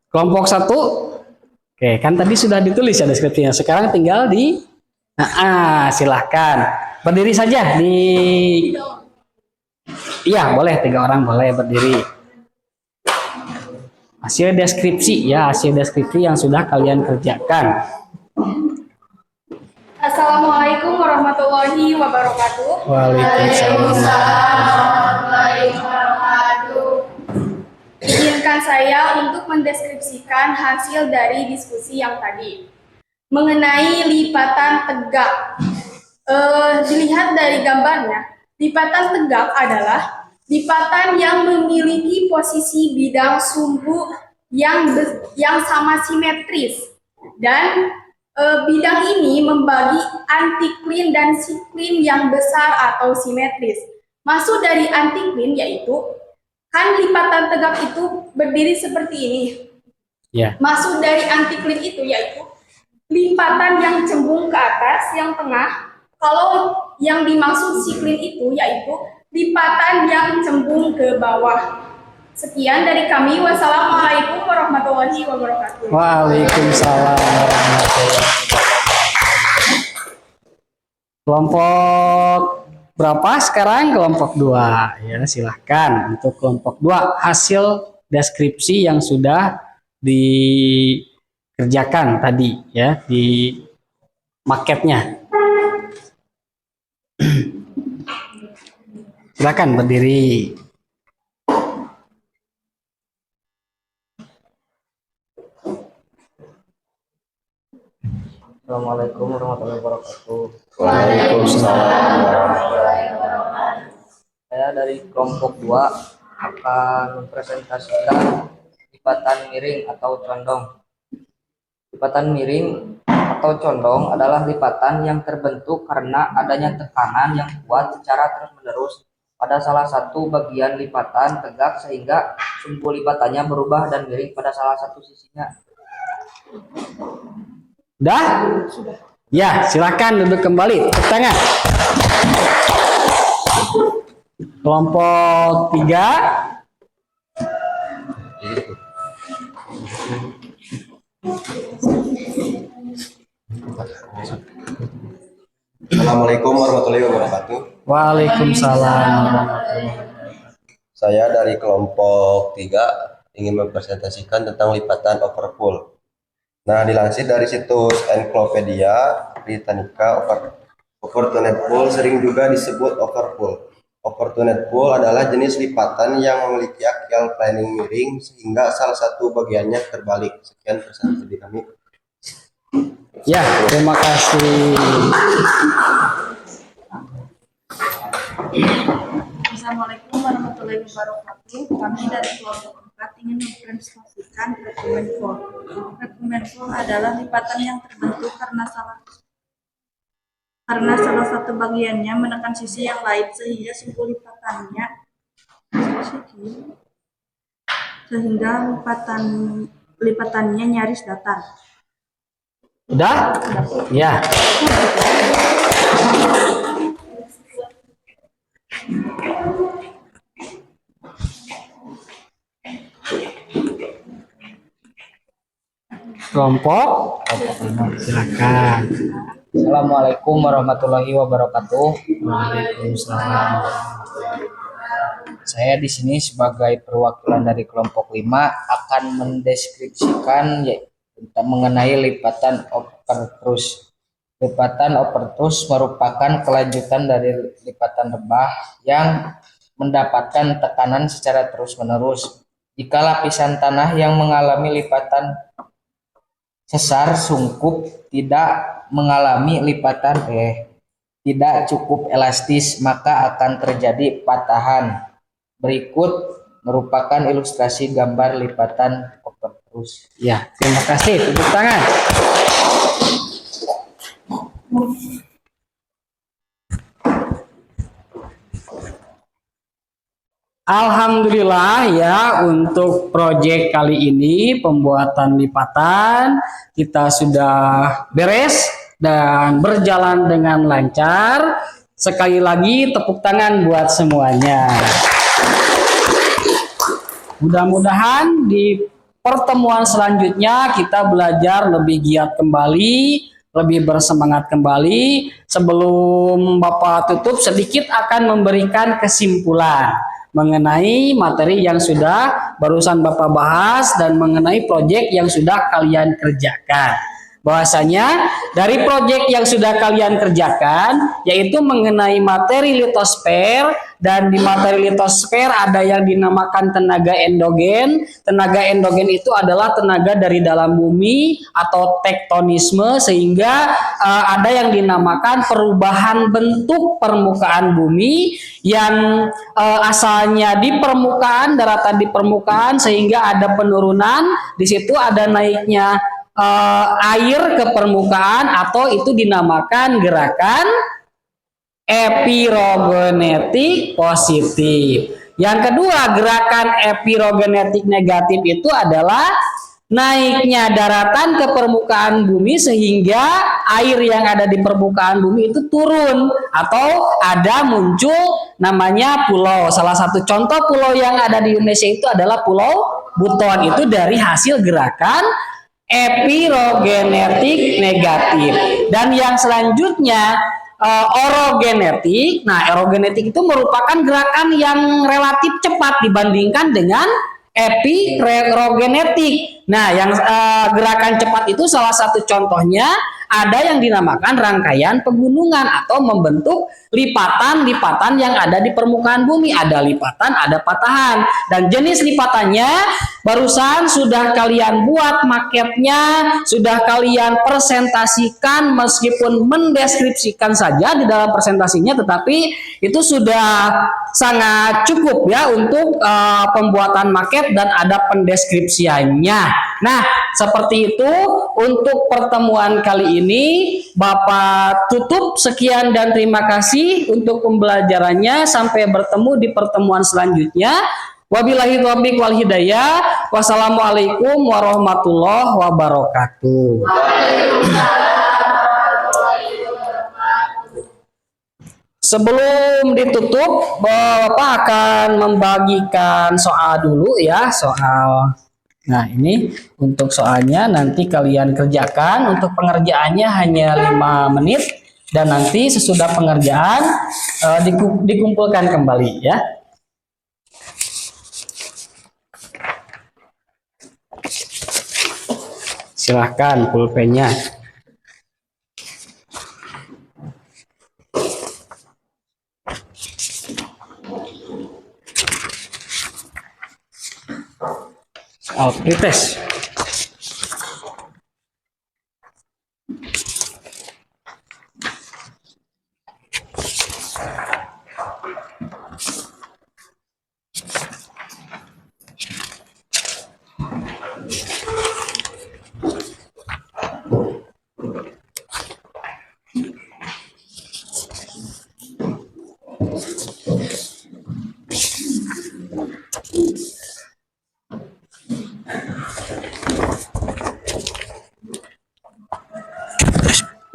Kelompok 1, oke kan tadi sudah ditulis ya deskripsinya. Sekarang tinggal silahkan berdiri saja iya boleh 3 orang boleh berdiri. Hasil deskripsi yang sudah kalian kerjakan. Assalamualaikum warahmatullahi wabarakatuh. Waalaikumsalam. Izinkan saya untuk mendeskripsikan hasil dari diskusi yang tadi mengenai lipatan tegak. Dilihat dari gambarnya, lipatan tegak adalah lipatan yang memiliki posisi bidang sumbu yang sama simetris dan bidang ini membagi antiklin dan siklin yang besar atau simetris. Maksud dari antiklin yaitu kan lipatan tegak itu berdiri seperti ini. Ya. Maksud dari antiklin itu yaitu lipatan yang cembung ke atas, yang tengah. Kalau yang dimaksud siklin itu yaitu lipatan yang cembung ke bawah. Sekian dari kami. Wassalamualaikum warahmatullahi wabarakatuh. Waalaikumsalam warahmatullahi wabarakatuh. Kelompok berapa sekarang? Kelompok 2. Ya, silahkan untuk kelompok 2 hasil deskripsi yang sudah dikerjakan tadi ya di maketnya. Silakan berdiri. Assalamualaikum warahmatullahi wabarakatuh. Waalaikumsalam. Saya dari kelompok 2 akan mempresentasikan lipatan miring atau condong. Lipatan miring atau condong adalah lipatan yang terbentuk karena adanya tekanan yang kuat secara terus-menerus pada salah satu bagian lipatan tegak sehingga sumbu lipatannya berubah dan miring pada salah satu sisinya. Dah? Ya, silakan duduk kembali. Tepuk tangan. Kelompok 3. Assalamualaikum warahmatullahi wabarakatuh. Waalaikumsalam. Saya dari kelompok 3 ingin mempresentasikan tentang lipatan overpull. Nah, dilansir dari situs Encyclopedia Britannica, overturned pull sering juga disebut overpull. Overturned pull adalah jenis lipatan yang memiliki axial planing miring sehingga salah satu bagiannya terbalik. Sekian presentasi dari kami. Ya, terima kasih. Assalamualaikum warahmatullahi wabarakatuh. Kami dari kelompok 4 ingin mempresentasikan Rekomenfo. Rekomenfo adalah lipatan yang terbentuk karena salah satu bagiannya menekan sisi yang lain sehingga sumbu lipatannya nyaris datar. Udah? Ya. Kelompok 5, silakan. Assalamualaikum warahmatullahi wabarakatuh. Waalaikumsalam. Saya di sini sebagai perwakilan dari kelompok 5 akan mendeskripsikan tentang mengenai lipatan overthrust. Lipatan overthrust merupakan kelanjutan dari lipatan rebah yang mendapatkan tekanan secara terus-menerus. Jika lapisan tanah yang mengalami lipatan sesar sungkup tidak mengalami lipatan tidak cukup elastis, maka akan terjadi patahan. Berikut merupakan ilustrasi gambar lipatan overthrust. Ya, terima kasih. Tepuk tangan. Alhamdulillah ya, untuk proyek kali ini pembuatan lipatan kita sudah beres dan berjalan dengan lancar. Sekali lagi tepuk tangan buat semuanya. Mudah-mudahan di pertemuan selanjutnya kita belajar lebih giat kembali, lebih bersemangat kembali. Sebelum Bapak tutup, sedikit akan memberikan kesimpulan mengenai materi yang sudah barusan Bapak bahas dan mengenai proyek yang sudah kalian kerjakan. Bahwasanya dari proyek yang sudah kalian kerjakan yaitu mengenai materi litosfer, dan di materi litosfer ada yang dinamakan tenaga endogen. Tenaga endogen itu adalah tenaga dari dalam bumi atau tektonisme, sehingga ada yang dinamakan perubahan bentuk permukaan bumi yang asalnya di permukaan, daratan di permukaan, sehingga ada penurunan. Di situ ada naiknya air ke permukaan, atau itu dinamakan gerakan epirogenetik positif. Yang kedua, gerakan epirogenetik negatif itu adalah naiknya daratan ke permukaan bumi sehingga air yang ada di permukaan bumi itu turun atau ada muncul namanya pulau. Salah satu contoh pulau yang ada di Indonesia itu adalah Pulau Buton, itu dari hasil gerakan epirogenetik negatif. Dan yang selanjutnya orogenetik. Nah, orogenetik itu merupakan gerakan yang relatif cepat dibandingkan dengan epirogenetik. Nah, yang gerakan cepat itu salah satu contohnya ada yang dinamakan rangkaian pegunungan atau membentuk lipatan-lipatan yang ada di permukaan bumi. Ada lipatan, ada patahan. Dan jenis lipatannya barusan sudah kalian buat maketnya, sudah kalian presentasikan meskipun mendeskripsikan saja di dalam presentasinya, tetapi itu sudah sangat cukup ya untuk pembuatan maket dan ada pendeskripsiannya. Nah, seperti itu untuk pertemuan kali ini. Bapak tutup, sekian dan terima kasih untuk pembelajarannya. Sampai bertemu di pertemuan selanjutnya. Wabillahi taufiq wal hidayah. Wassalamualaikum warahmatullahi wabarakatuh. Sebelum ditutup, Bapak akan membagikan soal dulu ya, soal. Nah, ini untuk soalnya nanti kalian kerjakan. Untuk pengerjaannya hanya 5 menit dan nanti sesudah pengerjaan dikumpulkan kembali ya. Silahkan pulpennya. Pretest.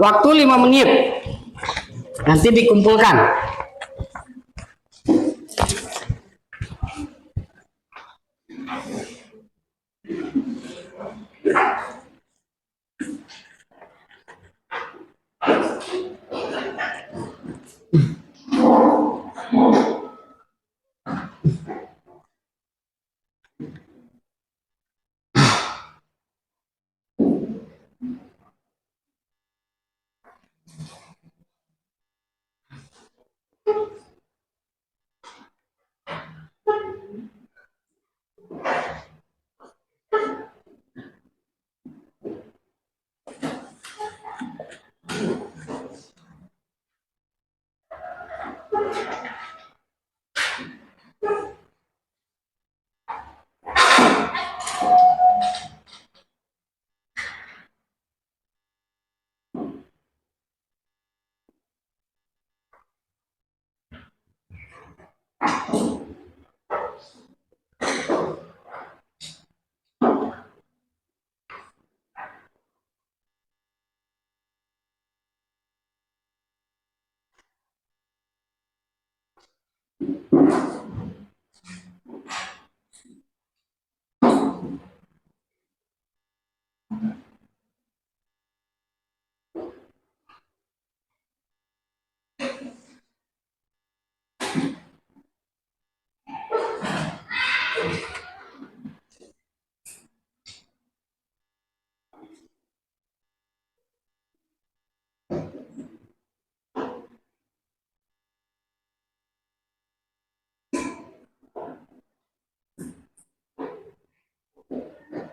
Waktu 5 menit. Nanti dikumpulkan.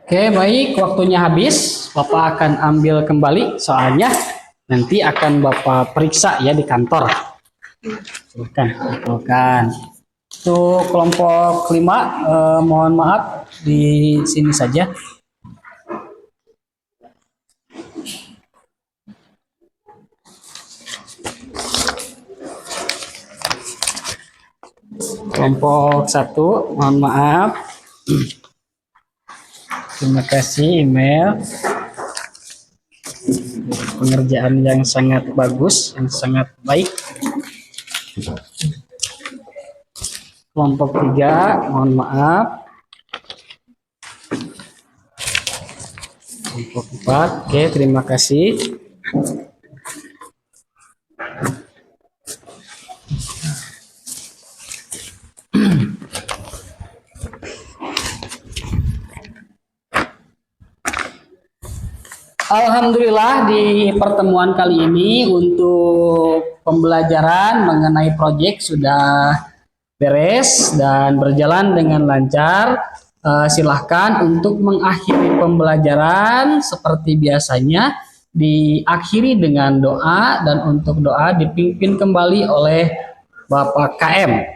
Oke, baik, waktunya habis. Bapak akan ambil kembali soalnya. Nanti akan Bapak periksa ya di kantor. Silakan. Untuk kelompok 5, mohon maaf di sini saja. Kelompok 1, mohon maaf. Terima kasih email. Pengerjaan yang sangat bagus, yang sangat baik. Kelompok 3, mohon maaf. Kelompok 4, oke, terima kasih. Alhamdulillah di pertemuan kali ini untuk pembelajaran mengenai proyek sudah beres dan berjalan dengan lancar. Silahkan untuk mengakhiri pembelajaran seperti biasanya diakhiri dengan doa, dan untuk doa dipimpin kembali oleh Bapak KM.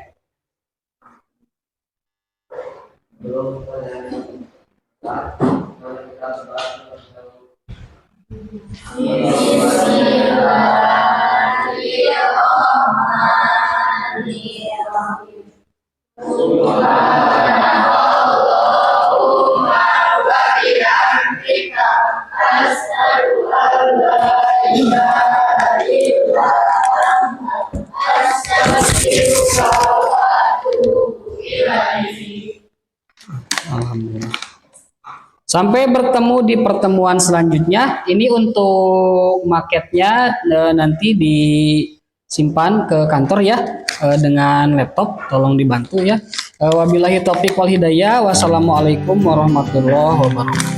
Alhamdulillah. Sampai bertemu di pertemuan selanjutnya. Ini untuk maketnya nanti disimpan ke kantor ya, dengan laptop. Tolong dibantu ya. Wabillahi taufiq wal hidayah. Wassalamualaikum warahmatullahi wabarakatuh.